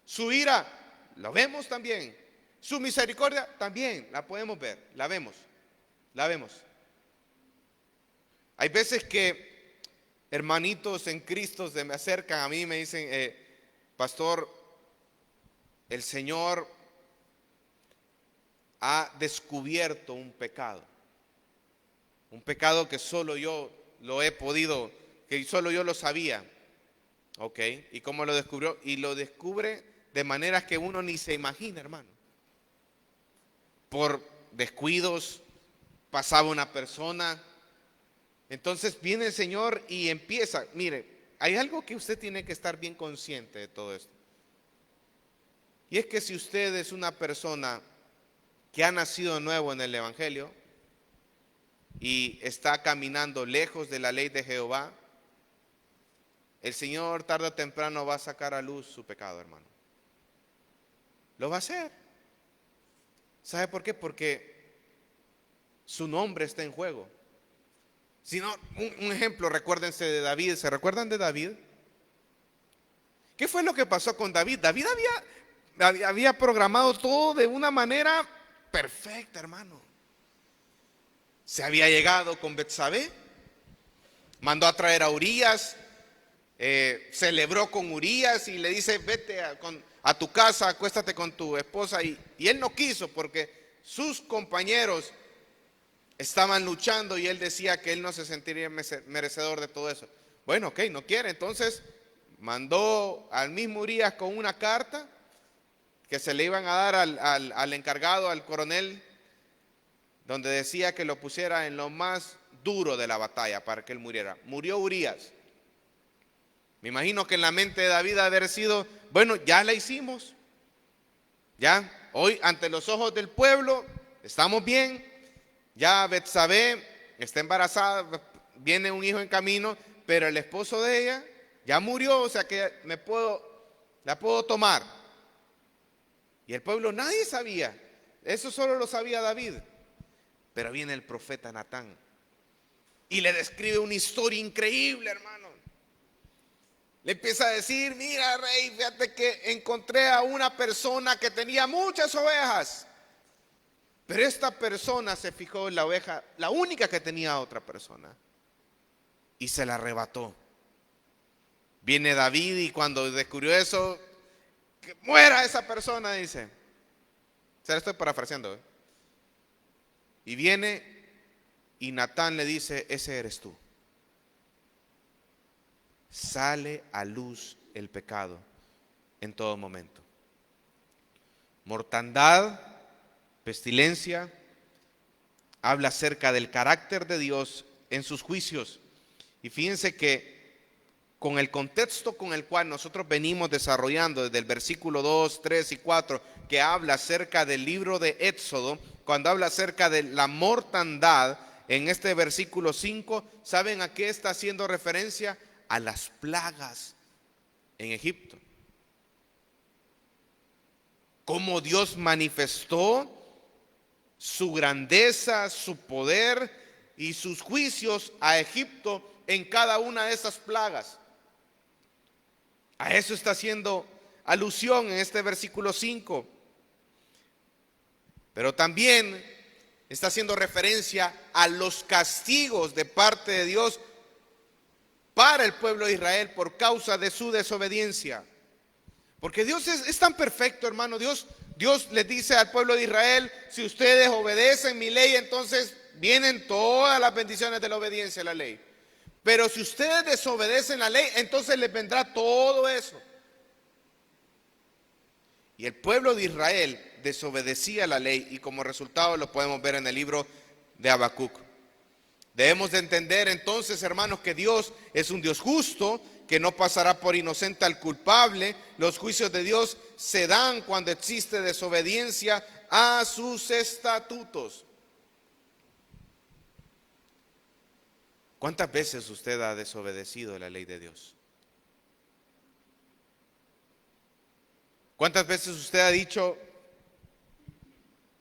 Su ira, lo vemos también. Su misericordia, también la podemos ver, la vemos. Hay veces que hermanitos en Cristo se me acercan a mí y me dicen, pastor, el Señor ha descubierto un pecado que solo yo lo he podido, que solo yo lo sabía. Ok, ¿y cómo lo descubrió? Y lo descubre de maneras que uno ni se imagina, hermano. Por descuidos, pasaba una persona, Entonces viene el Señor y empieza. Mire, hay algo que usted tiene que estar bien consciente de todo esto. Y es que si usted es una persona que ha nacido nuevo en el Evangelio y está caminando lejos de la ley de Jehová, el Señor tarde o temprano va a sacar a luz su pecado, hermano. Lo va a hacer. ¿Sabe por qué? Porque su nombre está en juego. Si no, un ejemplo, recuérdense de David. ¿Se recuerdan de David? ¿Qué fue lo que pasó con David? David había programado todo de una manera perfecta, hermano. Se había llegado con Betsabé, mandó a traer a Urías, celebró con Urías y le dice: vete a tu casa, acuéstate con tu esposa. Y él no quiso porque sus compañeros estaban luchando y él decía que él no se sentiría merecedor de todo eso. Bueno, ok, no quiere. Entonces mandó al mismo Urías con una carta que se le iban a dar al encargado, al coronel, donde decía que lo pusiera en lo más duro de la batalla para que él muriera. Murió Urías. Me imagino que en la mente de David haber sido: bueno, ya la hicimos. Ya, hoy ante los ojos del pueblo estamos bien. Ya Betsabé está embarazada, viene un hijo en camino, pero el esposo de ella ya murió, o sea que la puedo tomar. Y el pueblo nadie sabía, eso solo lo sabía David. Pero viene el profeta Natán y le describe una historia increíble, hermano. Le empieza a decir: mira, rey, fíjate que encontré a una persona que tenía muchas ovejas, pero esta persona se fijó en la oveja, la única que tenía otra persona, y se la arrebató. Viene David y cuando descubrió eso: que muera esa persona, dice. Se la estoy parafraseando, Y viene y Natán le dice: ese eres tú. Sale a luz el pecado en todo momento. Mortandad, pestilencia, habla acerca del carácter de Dios en sus juicios. Y fíjense que con el contexto con el cual nosotros venimos desarrollando desde el versículo 2, 3 y 4, que habla acerca del libro de Éxodo, cuando habla acerca de la mortandad, en este versículo 5, ¿saben a qué está haciendo referencia? A las plagas en Egipto. Cómo Dios manifestó su grandeza, su poder y sus juicios a Egipto en cada una de esas plagas. A eso está haciendo alusión en este versículo 5. Pero también está haciendo referencia a los castigos de parte de Dios para el pueblo de Israel por causa de su desobediencia. Porque Dios es tan perfecto, hermano. Dios les dice al pueblo de Israel: si ustedes obedecen mi ley, entonces vienen todas las bendiciones de la obediencia a la ley. Pero si ustedes desobedecen la ley, entonces les vendrá todo eso. Y el pueblo de Israel desobedecía la ley, y como resultado lo podemos ver en el libro de Habacuc. Debemos de entender entonces, hermanos, que Dios es un Dios justo, que no pasará por inocente al culpable. Los juicios de Dios se dan cuando existe desobediencia a sus estatutos. ¿Cuántas veces usted ha desobedecido la ley de Dios? ¿Cuántas veces usted ha dicho: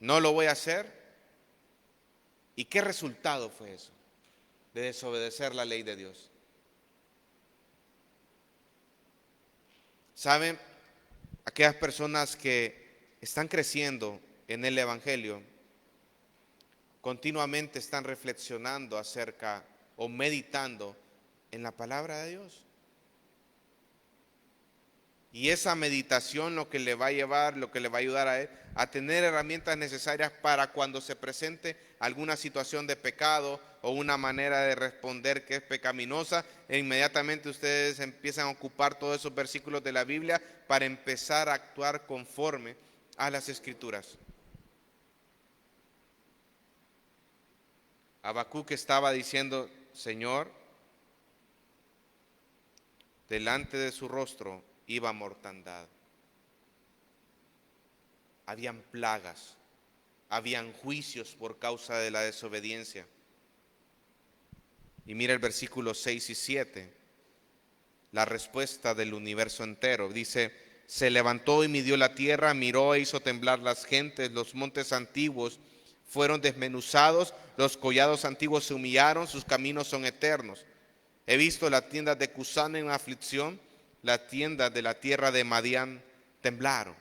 no lo voy a hacer? ¿Y qué resultado fue eso de desobedecer la ley de Dios? ¿Saben? Aquellas personas que están creciendo en el Evangelio continuamente están reflexionando acerca o meditando en la palabra de Dios. Y esa meditación lo que le va a llevar, lo que le va a ayudar a él a tener herramientas necesarias para cuando se presente alguna situación de pecado o una manera de responder que es pecaminosa, e inmediatamente ustedes empiezan a ocupar todos esos versículos de la Biblia para empezar a actuar conforme a las Escrituras. Habacuc estaba diciendo: Señor, delante de su rostro iba mortandad. Habían plagas, habían juicios por causa de la desobediencia. Y mira el versículo 6 y 7, la respuesta del universo entero. Dice: se levantó y midió la tierra, miró e hizo temblar las gentes, los montes antiguos fueron desmenuzados, los collados antiguos se humillaron, sus caminos son eternos. He visto las tiendas de Cusán en aflicción, las tiendas de la tierra de Madián temblaron.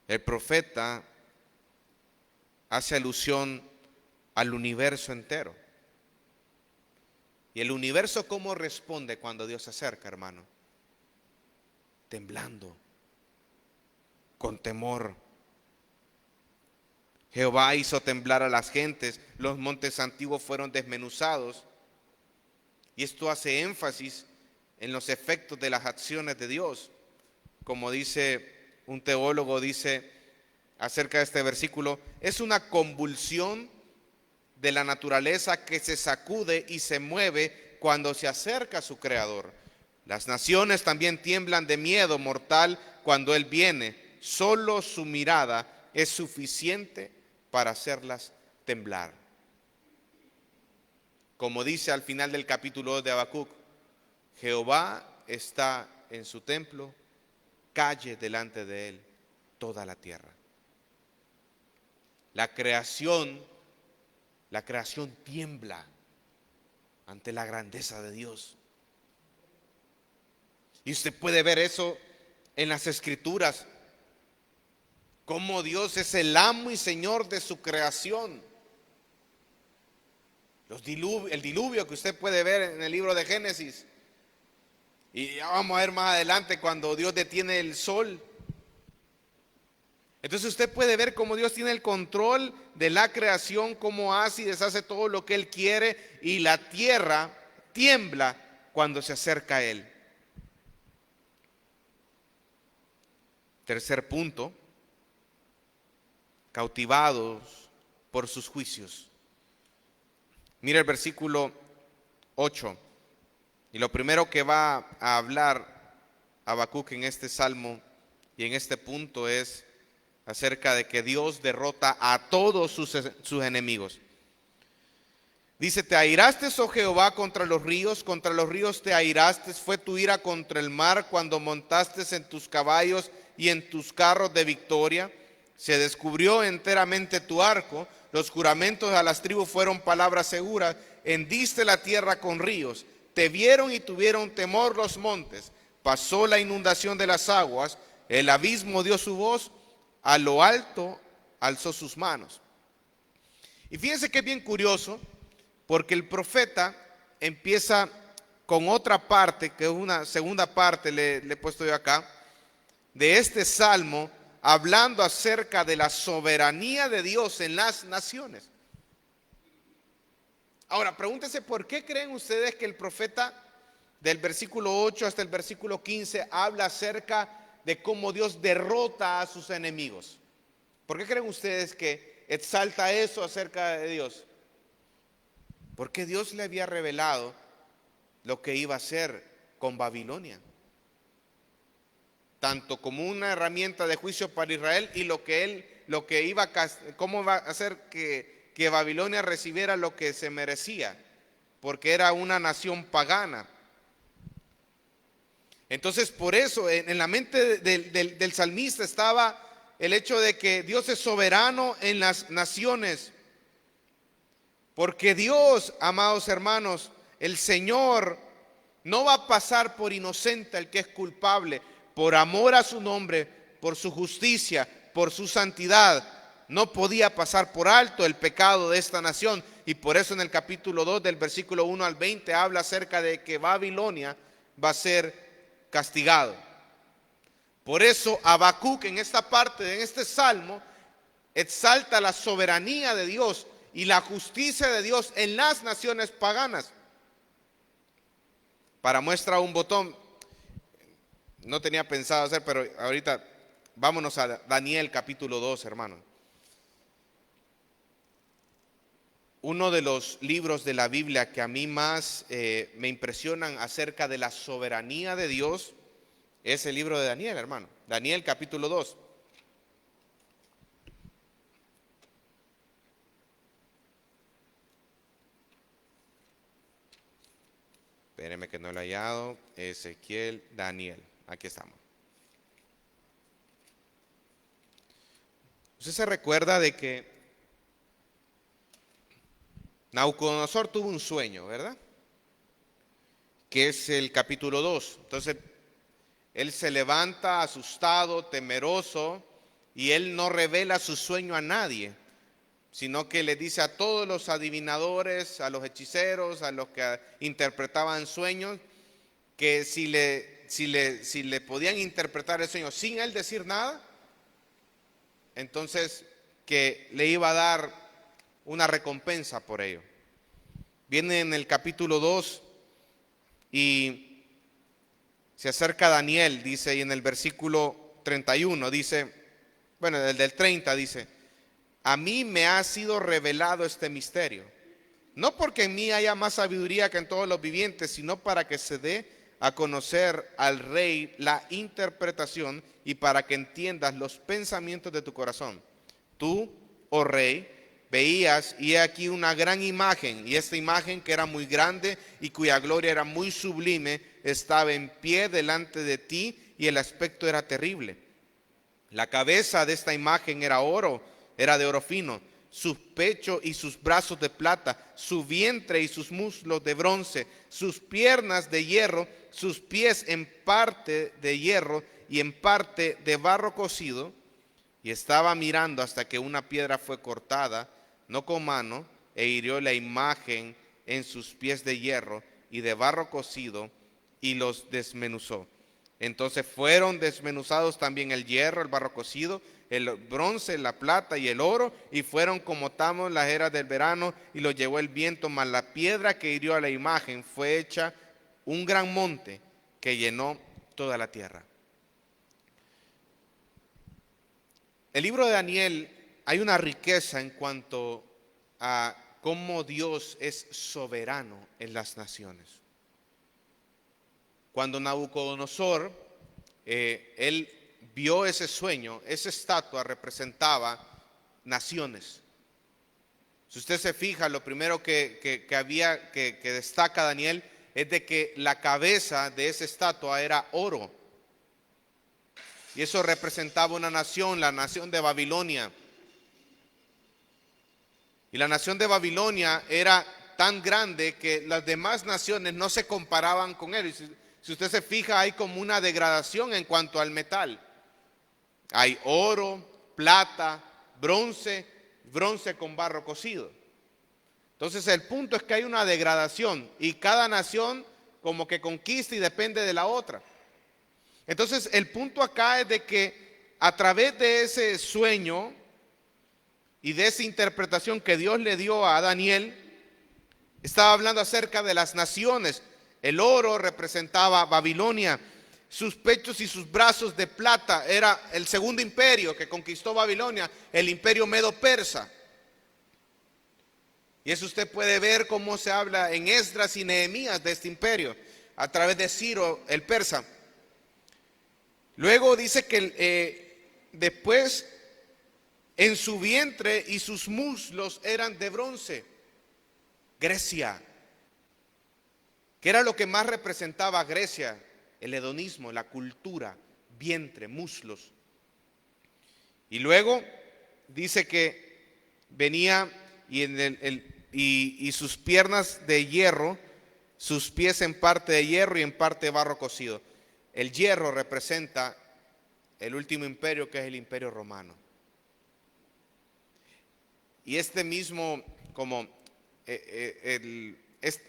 El profeta hace alusión al universo entero. ¿Y el universo cómo responde cuando Dios se acerca, hermano? Temblando, con temor. Jehová hizo temblar a las gentes, los montes antiguos fueron desmenuzados. Y esto hace énfasis en los efectos de las acciones de Dios. Como dice un teólogo, dice acerca de este versículo, es una convulsión de la naturaleza que se sacude y se mueve cuando se acerca a su creador. Las naciones también tiemblan de miedo mortal cuando Él viene. Solo su mirada es suficiente para hacerlas temblar. Como dice al final del capítulo 2 de Habacuc, Jehová está en su templo, calle delante de Él toda la tierra. La creación tiembla ante la grandeza de Dios. Y usted puede ver eso en las Escrituras, cómo Dios es el amo y Señor de su creación. El diluvio que usted puede ver en el libro de Génesis. Y ya vamos a ver más adelante cuando Dios detiene el sol. Entonces usted puede ver cómo Dios tiene el control de la creación, cómo hace y deshace todo lo que Él quiere, y la tierra tiembla cuando se acerca a Él. Tercer punto, cautivados por sus juicios. Mira el versículo 8, y lo primero que va a hablar Habacuc en este salmo y en este punto es acerca de que Dios derrota a todos sus enemigos. Dice: te airaste, oh Jehová, contra los ríos te airaste, fue tu ira contra el mar cuando montaste en tus caballos y en tus carros de victoria. Se descubrió enteramente tu arco, los juramentos a las tribus fueron palabras seguras. Hendiste la tierra con ríos, te vieron y tuvieron temor los montes. Pasó la inundación de las aguas, el abismo dio su voz, a lo alto alzó sus manos. Y fíjense que es bien curioso, porque el profeta empieza con otra parte, que es una segunda parte, le he puesto yo acá, de este salmo, hablando acerca de la soberanía de Dios en las naciones. Ahora, pregúntense, ¿por qué creen ustedes que el profeta del versículo 8 hasta el versículo 15 habla acerca de cómo Dios derrota a sus enemigos? ¿Por qué creen ustedes que exalta eso acerca de Dios? Porque Dios le había revelado lo que iba a hacer con Babilonia, tanto como una herramienta de juicio para Israel, y cómo va a hacer que Babilonia recibiera lo que se merecía, porque era una nación pagana. Entonces, por eso en la mente del salmista estaba el hecho de que Dios es soberano en las naciones, porque Dios, amados hermanos, el Señor no va a pasar por inocente al que es culpable. Por amor a su nombre, por su justicia, por su santidad, no podía pasar por alto el pecado de esta nación. Y por eso en el capítulo 2 del versículo 1 al 20 habla acerca de que Babilonia va a ser castigado. Por eso Habacuc en esta parte, en este salmo, exalta la soberanía de Dios y la justicia de Dios en las naciones paganas. Para muestra un botón, no tenía pensado hacer, pero ahorita vámonos a Daniel capítulo 2, hermano. Uno de los libros de la Biblia que a mí más me impresionan acerca de la soberanía de Dios es el libro de Daniel, hermano. Daniel capítulo 2. Espérenme que no lo he hallado. Ezequiel, Daniel. Aquí estamos. Usted se recuerda de que Nabucodonosor tuvo un sueño, ¿verdad? Que es el capítulo 2. Entonces, él se levanta asustado, temeroso, y él no revela su sueño a nadie, sino que le dice a todos los adivinadores, a los hechiceros, a los que interpretaban sueños, que si le podían interpretar el sueño sin él decir nada, entonces que le iba a dar una recompensa por ello. Viene en el capítulo 2 y se acerca Daniel, dice, y en el versículo 31 dice, bueno, el del 30 dice: a mí me ha sido revelado este misterio, no porque en mí haya más sabiduría que en todos los vivientes, sino para que se dé a conocer al rey la interpretación y para que entiendas los pensamientos de tu corazón. Tú, oh rey, veías y he aquí una gran imagen, y esta imagen, que era muy grande y cuya gloria era muy sublime, estaba en pie delante de ti, y el aspecto era terrible. La cabeza de esta imagen era de oro fino, sus pechos y sus brazos de plata, su vientre y sus muslos de bronce, sus piernas de hierro, sus pies en parte de hierro y en parte de barro cocido. Y estaba mirando hasta que una piedra fue cortada, no con mano, e hirió la imagen en sus pies de hierro y de barro cocido, y los desmenuzó. Entonces fueron desmenuzados también el hierro, el barro cocido, el bronce, la plata y el oro, y fueron como tamo las eras del verano, y lo llevó el viento. Mas la piedra que hirió a la imagen fue hecha un gran monte que llenó toda la tierra. El libro de Daniel, hay una riqueza en cuanto a cómo Dios es soberano en las naciones. Cuando Nabucodonosor, él vio ese sueño, esa estatua representaba naciones. Si usted se fija, lo primero que destaca Daniel es de que la cabeza de esa estatua era oro. Y eso representaba una nación, la nación de Babilonia. Y la nación de Babilonia era tan grande que las demás naciones no se comparaban con él. Si usted se fija, hay como una degradación en cuanto al metal. Hay oro, plata, bronce con barro cocido. Entonces el punto es que hay una degradación y cada nación como que conquista y depende de la otra. Entonces el punto acá es de que a través de ese sueño y de esa interpretación que Dios le dio a Daniel, estaba hablando acerca de las naciones. El oro representaba Babilonia, sus pechos y sus brazos de plata era el segundo imperio que conquistó Babilonia, el imperio medo-persa. Y eso usted puede ver cómo se habla en Esdras y Nehemías de este imperio, a través de Ciro el persa. Luego dice que después en su vientre y sus muslos eran de bronce. Grecia. ¿Qué era lo que más representaba a Grecia? El hedonismo, la cultura, vientre, muslos. Y luego dice que venía y sus piernas de hierro, sus pies en parte de hierro y en parte de barro cocido. El hierro representa el último imperio, que es el imperio romano. Y este mismo, como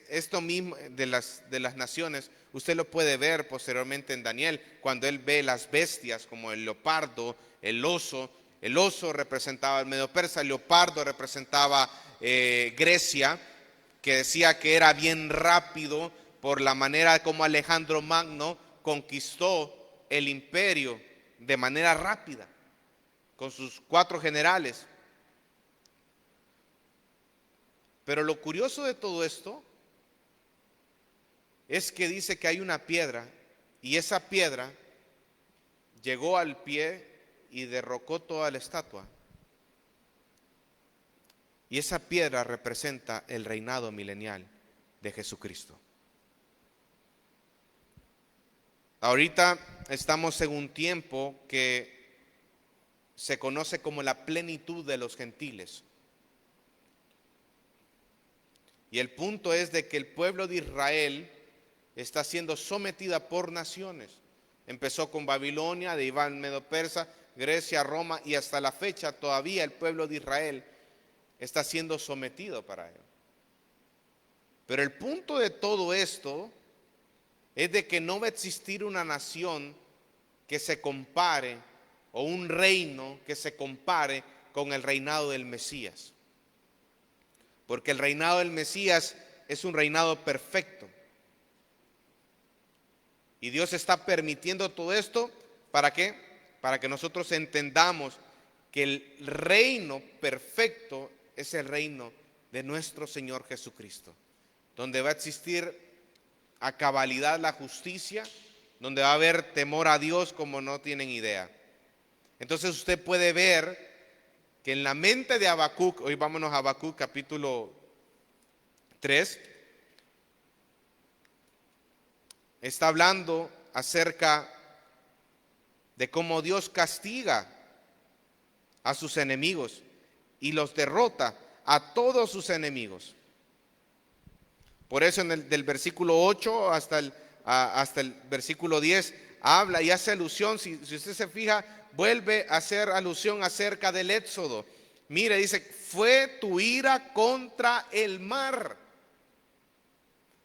esto mismo de las naciones, usted lo puede ver posteriormente en Daniel, cuando él ve las bestias como el leopardo, el oso. El oso representaba el medio persa, el leopardo representaba Grecia, que decía que era bien rápido por la manera como Alejandro Magno conquistó el imperio de manera rápida con sus 4 generales. Pero lo curioso de todo esto es que dice que hay una piedra y esa piedra llegó al pie y derrocó toda la estatua. Y esa piedra representa el reinado milenial de Jesucristo. Ahorita estamos en un tiempo que se conoce como la plenitud de los gentiles. Y el punto es de que el pueblo de Israel está siendo sometida por naciones. Empezó con Babilonia, de Iván Medo-Persa, Grecia, Roma, y hasta la fecha todavía el pueblo de Israel está siendo sometido para él. Pero el punto de todo esto es de que no va a existir una nación que se compare, o un reino que se compare con el reinado del Mesías. Porque el reinado del Mesías es un reinado perfecto. Y Dios está permitiendo todo esto, ¿para qué? Para que nosotros entendamos que el reino perfecto es el reino de nuestro Señor Jesucristo, donde va a existir a cabalidad la justicia, donde va a haber temor a Dios como no tienen idea. Entonces usted puede ver que en la mente de Habacuc, hoy vámonos a Habacuc capítulo 3, está hablando acerca de cómo Dios castiga a sus enemigos y los derrota a todos sus enemigos. Por eso del versículo 8 hasta el versículo 10 habla y hace alusión, si usted se fija, vuelve a hacer alusión acerca del Éxodo. Mire, dice, fue tu ira contra el mar.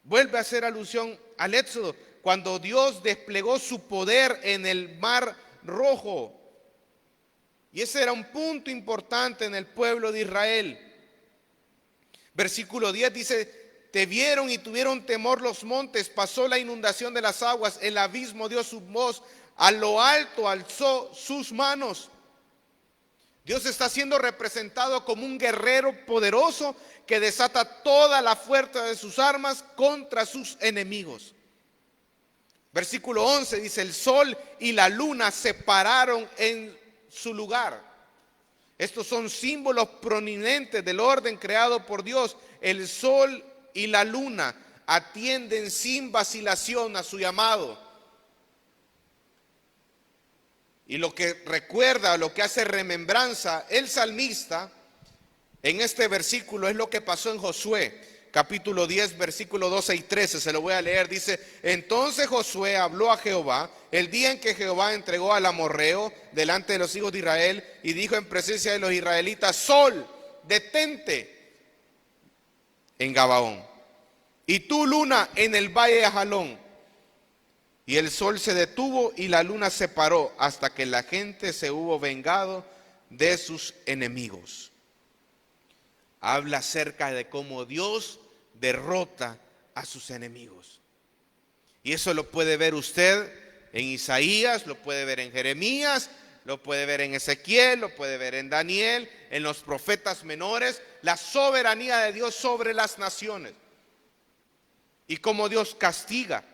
Vuelve a hacer alusión al Éxodo, cuando Dios desplegó su poder en el mar Rojo. Y ese era un punto importante en el pueblo de Israel. Versículo 10 dice, te vieron y tuvieron temor los montes, pasó la inundación de las aguas, el abismo dio su voz, a lo alto alzó sus manos. Dios está siendo representado como un guerrero poderoso que desata toda la fuerza de sus armas contra sus enemigos. Versículo 11 dice, el sol y la luna se pararon en su lugar. Estos son símbolos prominentes del orden creado por Dios. El sol y la luna atienden sin vacilación a su llamado. Y lo que recuerda, lo que hace remembranza el salmista en este versículo es lo que pasó en Josué, capítulo 10, versículo 12 y 13, se lo voy a leer. Dice, entonces Josué habló a Jehová el día en que Jehová entregó al amorreo delante de los hijos de Israel y dijo en presencia de los israelitas, sol, detente en Gabaón, y tú luna en el valle de Ajalón. Y el sol se detuvo y la luna se paró hasta que la gente se hubo vengado de sus enemigos. Habla acerca de cómo Dios derrota a sus enemigos. Y eso lo puede ver usted en Isaías, lo puede ver en Jeremías, lo puede ver en Ezequiel, lo puede ver en Daniel, en los profetas menores, la soberanía de Dios sobre las naciones. Y cómo Dios castiga.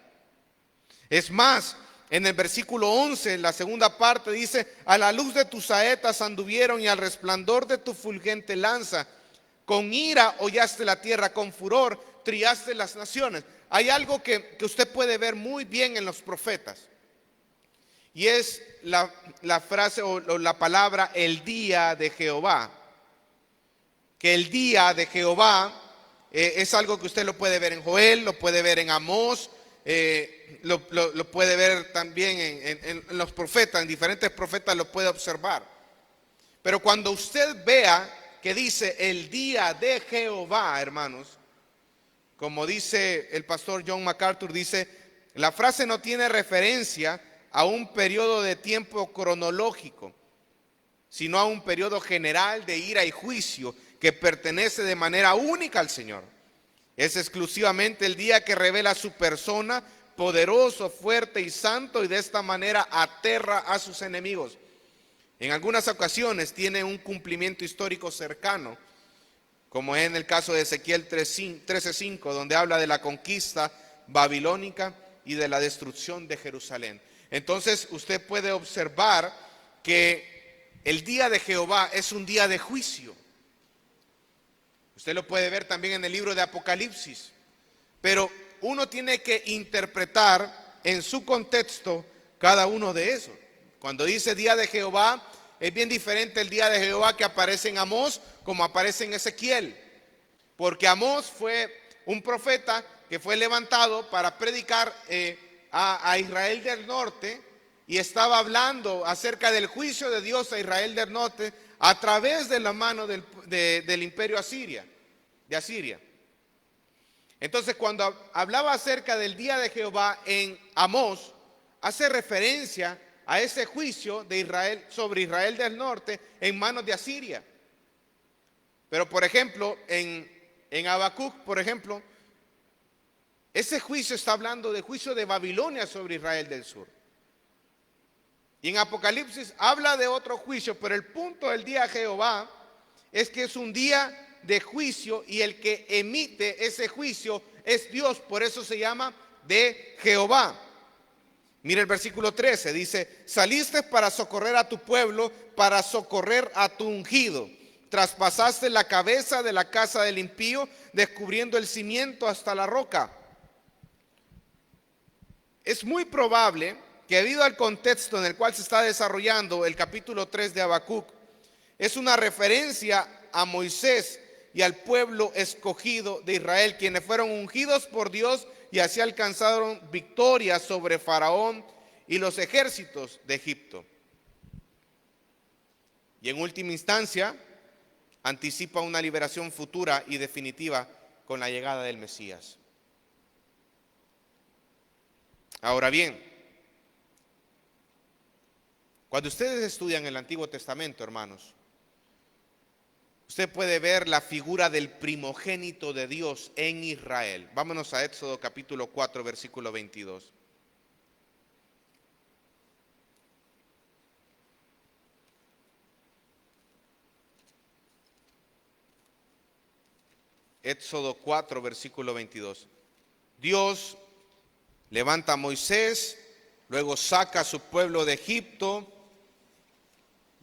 Es más, en el versículo 11, en la segunda parte dice, a la luz de tus saetas anduvieron y al resplandor de tu fulgente lanza, con ira hollaste la tierra, con furor triaste las naciones. Hay algo que usted puede ver muy bien en los profetas, y es la frase o la palabra el día de Jehová. Que el día de Jehová es algo que usted lo puede ver en Joel, lo puede ver en Amós, lo puede ver también en los profetas, en diferentes profetas lo puede observar. Pero cuando usted vea que dice el día de Jehová, hermanos, como dice el pastor John MacArthur, dice, la frase no tiene referencia a un periodo de tiempo cronológico, sino a un periodo general de ira y juicio que pertenece de manera única al Señor. Es exclusivamente el día que revela su persona, poderoso, fuerte y santo, y de esta manera aterra a sus enemigos. En algunas ocasiones tiene un cumplimiento histórico cercano, como es en el caso de Ezequiel 13:5, donde habla de la conquista babilónica y de la destrucción de Jerusalén. Entonces usted puede observar que el día de Jehová es un día de juicio. Usted lo puede ver también en el libro de Apocalipsis. Pero uno tiene que interpretar en su contexto cada uno de esos. Cuando dice día de Jehová, es bien diferente el día de Jehová que aparece en Amós como aparece en Ezequiel. Porque Amós fue un profeta que fue levantado para predicar a Israel del norte, y estaba hablando acerca del juicio de Dios a Israel del norte a través de la mano del imperio de Asiria. Entonces, cuando hablaba acerca del día de Jehová en Amós, hace referencia a ese juicio de Israel sobre Israel del norte en manos de Asiria. Pero, por ejemplo, en Habacuc, por ejemplo, ese juicio está hablando de juicio de Babilonia sobre Israel del sur. Y en Apocalipsis habla de otro juicio, pero el punto del día de Jehová es que es un día de juicio, y el que emite ese juicio es Dios. Por eso se llama de Jehová. Mira el versículo 13, dice: saliste para socorrer a tu pueblo, para socorrer a tu ungido. Traspasaste la cabeza de la casa del impío, descubriendo el cimiento hasta la roca. Es muy probable que, debido al contexto en el cual se está desarrollando el capítulo 3 de Habacuc, es una referencia a Moisés y al pueblo escogido de Israel, quienes fueron ungidos por Dios y así alcanzaron victoria sobre Faraón y los ejércitos de Egipto. Y en última instancia, anticipa una liberación futura y definitiva con la llegada del Mesías. Ahora bien, cuando ustedes estudian el Antiguo Testamento, hermanos, usted puede ver la figura del primogénito de Dios en Israel. Vámonos a Éxodo capítulo 4, versículo 22. Éxodo 4, versículo 22. Dios levanta a Moisés, luego saca a su pueblo de Egipto,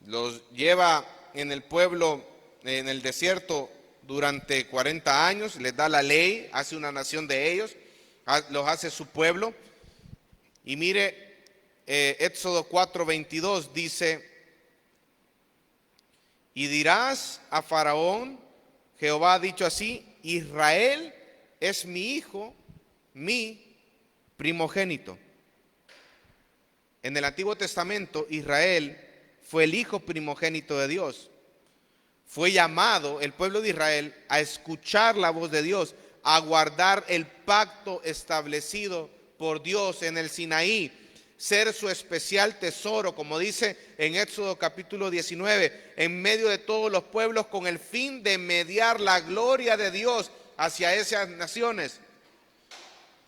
los lleva en el pueblo en el desierto durante 40 años, les da la ley, hace una nación de ellos, los hace su pueblo. Y mire, Éxodo 4:22 dice: y dirás a Faraón, Jehová ha dicho así: Israel es mi hijo, mi primogénito. En el Antiguo Testamento, Israel fue el hijo primogénito de Dios. Fue llamado el pueblo de Israel a escuchar la voz de Dios, a guardar el pacto establecido por Dios en el Sinaí, ser su especial tesoro, como dice en Éxodo capítulo 19, en medio de todos los pueblos, con el fin de mediar la gloria de Dios hacia esas naciones,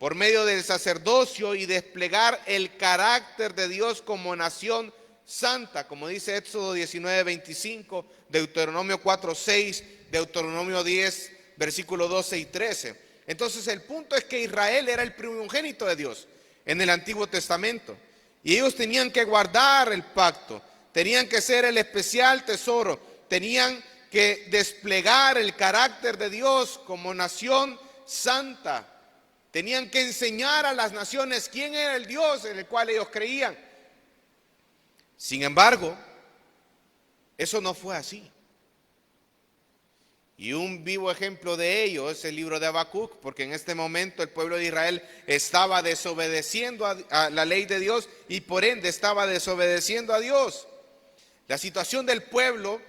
por medio del sacerdocio, y desplegar el carácter de Dios como nación santa, como dice Éxodo 19:25, Deuteronomio 4:6, Deuteronomio 10, versículo 12 y 13. Entonces el punto es que Israel era el primogénito de Dios en el Antiguo Testamento, y ellos tenían que guardar el pacto, tenían que ser el especial tesoro, tenían que desplegar el carácter de Dios como nación santa, tenían que enseñar a las naciones quién era el Dios en el cual ellos creían. Sin embargo, eso no fue así. Y un vivo ejemplo de ello es el libro de Habacuc, porque en este momento el pueblo de Israel estaba desobedeciendo a la ley de Dios, y por ende estaba desobedeciendo a Dios. La situación del pueblo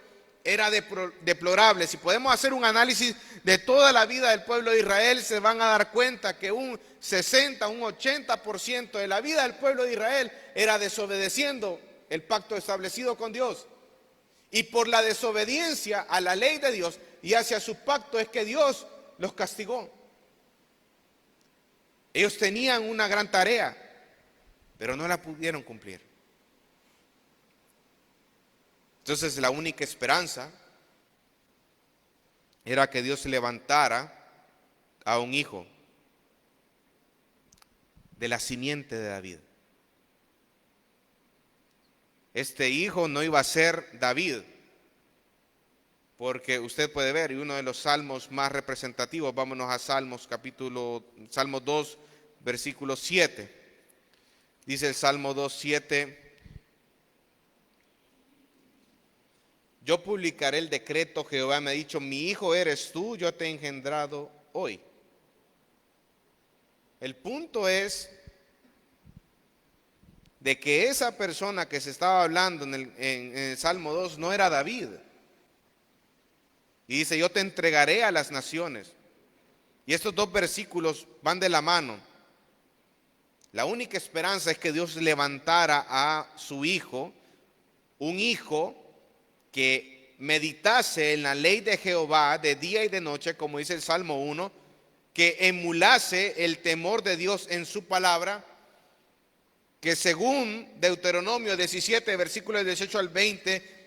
era deplorable. Si podemos hacer un análisis de toda la vida del pueblo de Israel, se van a dar cuenta que un 60, un 80% de la vida del pueblo de Israel era desobedeciendo el pacto establecido con Dios. Y por la desobediencia a la ley de Dios y hacia su pacto es que Dios los castigó. Ellos tenían una gran tarea, pero no la pudieron cumplir. Entonces la única esperanza era que Dios levantara a un hijo de la simiente de David. Este hijo no iba a ser David, porque usted puede ver, y uno de los salmos más representativos, vámonos a Salmos 2, versículo 7. Dice el Salmo 2:7: yo publicaré el decreto, Jehová me ha dicho, mi hijo eres tú, yo te he engendrado hoy. El punto es de que esa persona que se estaba hablando en el Salmo 2 no era David. Y dice, yo te entregaré a las naciones. Y estos dos versículos van de la mano. La única esperanza es que Dios levantara a su hijo, un hijo que meditase en la ley de Jehová de día y de noche, como dice el Salmo 1, que emulase el temor de Dios en su palabra, que según Deuteronomio 17, versículos 18 al 20,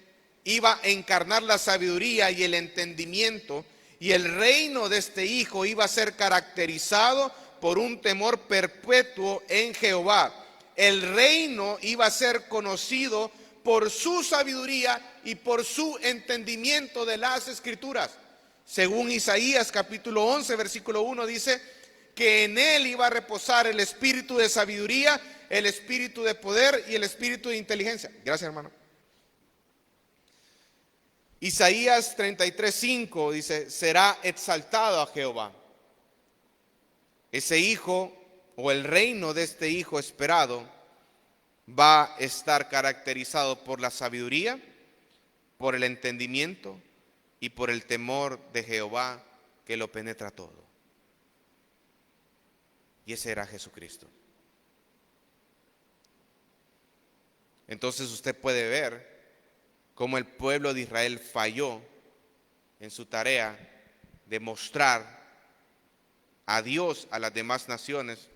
iba a encarnar la sabiduría y el entendimiento, y el reino de este hijo iba a ser caracterizado por un temor perpetuo en Jehová. El reino iba a ser conocido por su sabiduría y por su entendimiento de las Escrituras. Según Isaías capítulo 11, versículo 1, dice que en él iba a reposar el espíritu de sabiduría, el espíritu de poder y el espíritu de inteligencia. Gracias, hermano. Isaías 33:5 dice, será exaltado a Jehová. Ese hijo o el reino de este hijo esperado va a estar caracterizado por la sabiduría, por el entendimiento y por el temor de Jehová que lo penetra todo. Y ese era Jesucristo. Entonces usted puede ver cómo el pueblo de Israel falló en su tarea de mostrar a Dios a las demás naciones,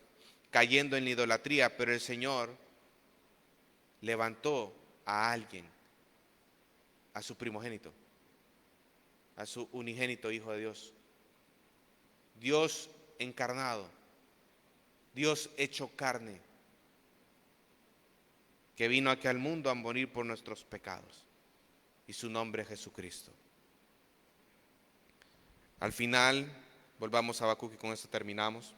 cayendo en la idolatría, pero el Señor levantó a alguien, a su primogénito, a su unigénito Hijo de Dios. Dios encarnado, Dios hecho carne, que vino aquí al mundo a morir por nuestros pecados, y su nombre es Jesucristo. Al final, volvamos a Habacuc y con esto terminamos.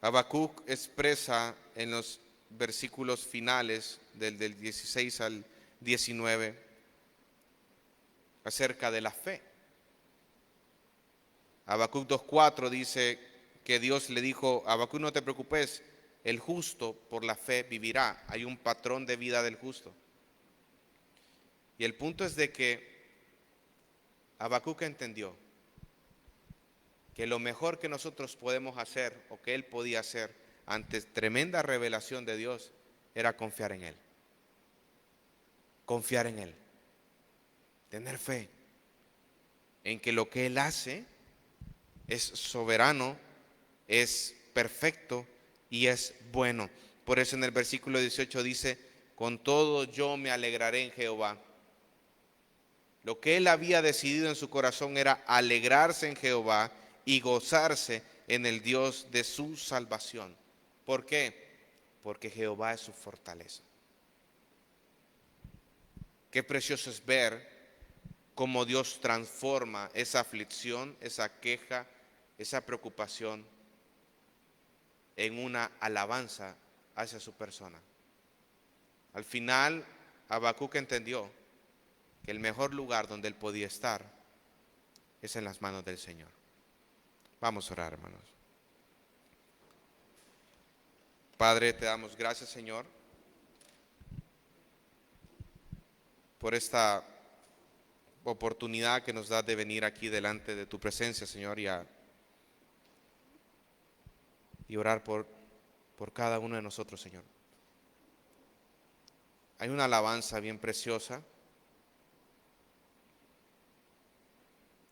Habacuc expresa en los versículos finales del 16 al 19 acerca de la fe. Habacuc 2:4 dice que Dios le dijo, Habacuc, no te preocupes, el justo por la fe vivirá. Hay un patrón de vida del justo. Y el punto es de que Habacuc entendió que lo mejor que nosotros podemos hacer o que él podía hacer ante tremenda revelación de Dios era confiar en él. Confiar en él. Tener fe en que lo que él hace es soberano, es perfecto y es bueno. Por eso en el versículo 18 dice, con todo yo me alegraré en Jehová. Lo que él había decidido en su corazón era alegrarse en Jehová y gozarse en el Dios de su salvación. ¿Por qué? Porque Jehová es su fortaleza. Qué precioso es ver cómo Dios transforma esa aflicción, esa queja, esa preocupación en una alabanza hacia su persona. Al final, Habacuc entendió que el mejor lugar donde él podía estar es en las manos del Señor. Vamos a orar, hermanos. Padre, te damos gracias, Señor, por esta oportunidad que nos das de venir aquí delante de tu presencia, Señor, y orar por cada uno de nosotros, Señor. Hay una alabanza bien preciosa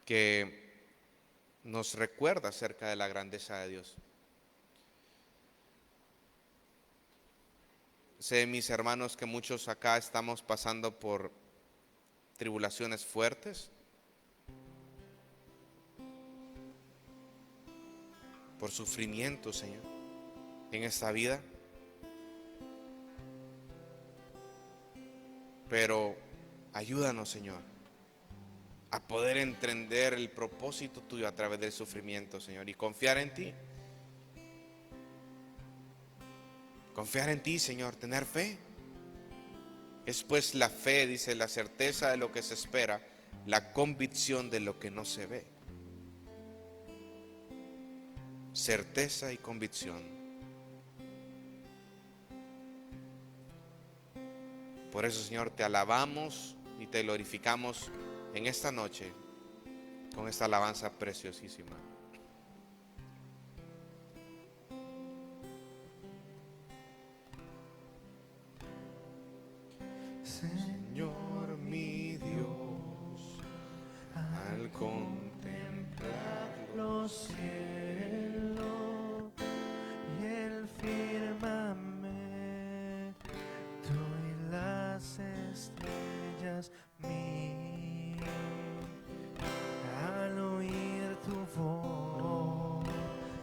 que nos recuerda acerca de la grandeza de Dios. Sé, mis hermanos, que muchos acá estamos pasando por tribulaciones fuertes, por sufrimiento, Señor, en esta vida. Pero ayúdanos, Señor, a poder entender el propósito tuyo a través del sufrimiento, Señor, y confiar en ti. Confiar en ti, Señor, tener fe. Es pues la fe, dice, la certeza de lo que se espera, la convicción de lo que no se ve. Certeza y convicción. Por eso, Señor, te alabamos y te glorificamos en esta noche con esta alabanza preciosísima. Señor mi Dios, al contemplar los cielos y el firmamento y las estrellas mías, al oír tu voz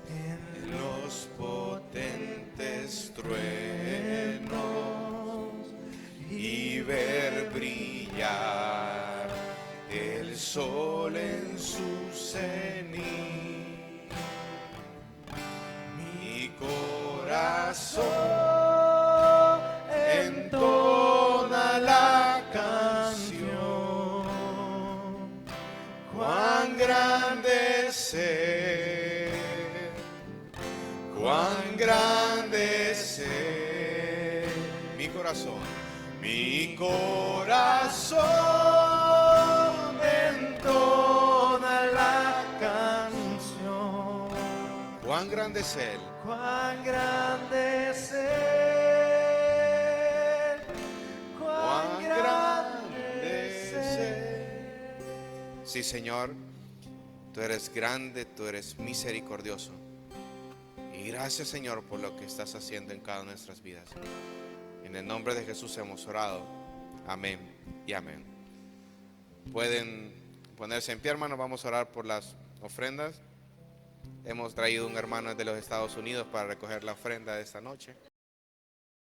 en los potentes truenos y ver brillar el sol en su cenit, mi corazón entona la canción. Cuán grande es Él, cuán grande es Él. Mi corazón entona la canción. Cuán grande es Él, cuán grande es Él, cuán grande es Él. Sí, Señor, tú eres grande, tú eres misericordioso. Y gracias, Señor, por lo que estás haciendo en cada una de nuestras vidas. En el nombre de Jesús hemos orado. Amén y amén. Pueden ponerse en pie, hermanos. Vamos a orar por las ofrendas. Hemos traído un hermano de los Estados Unidos para recoger la ofrenda de esta noche.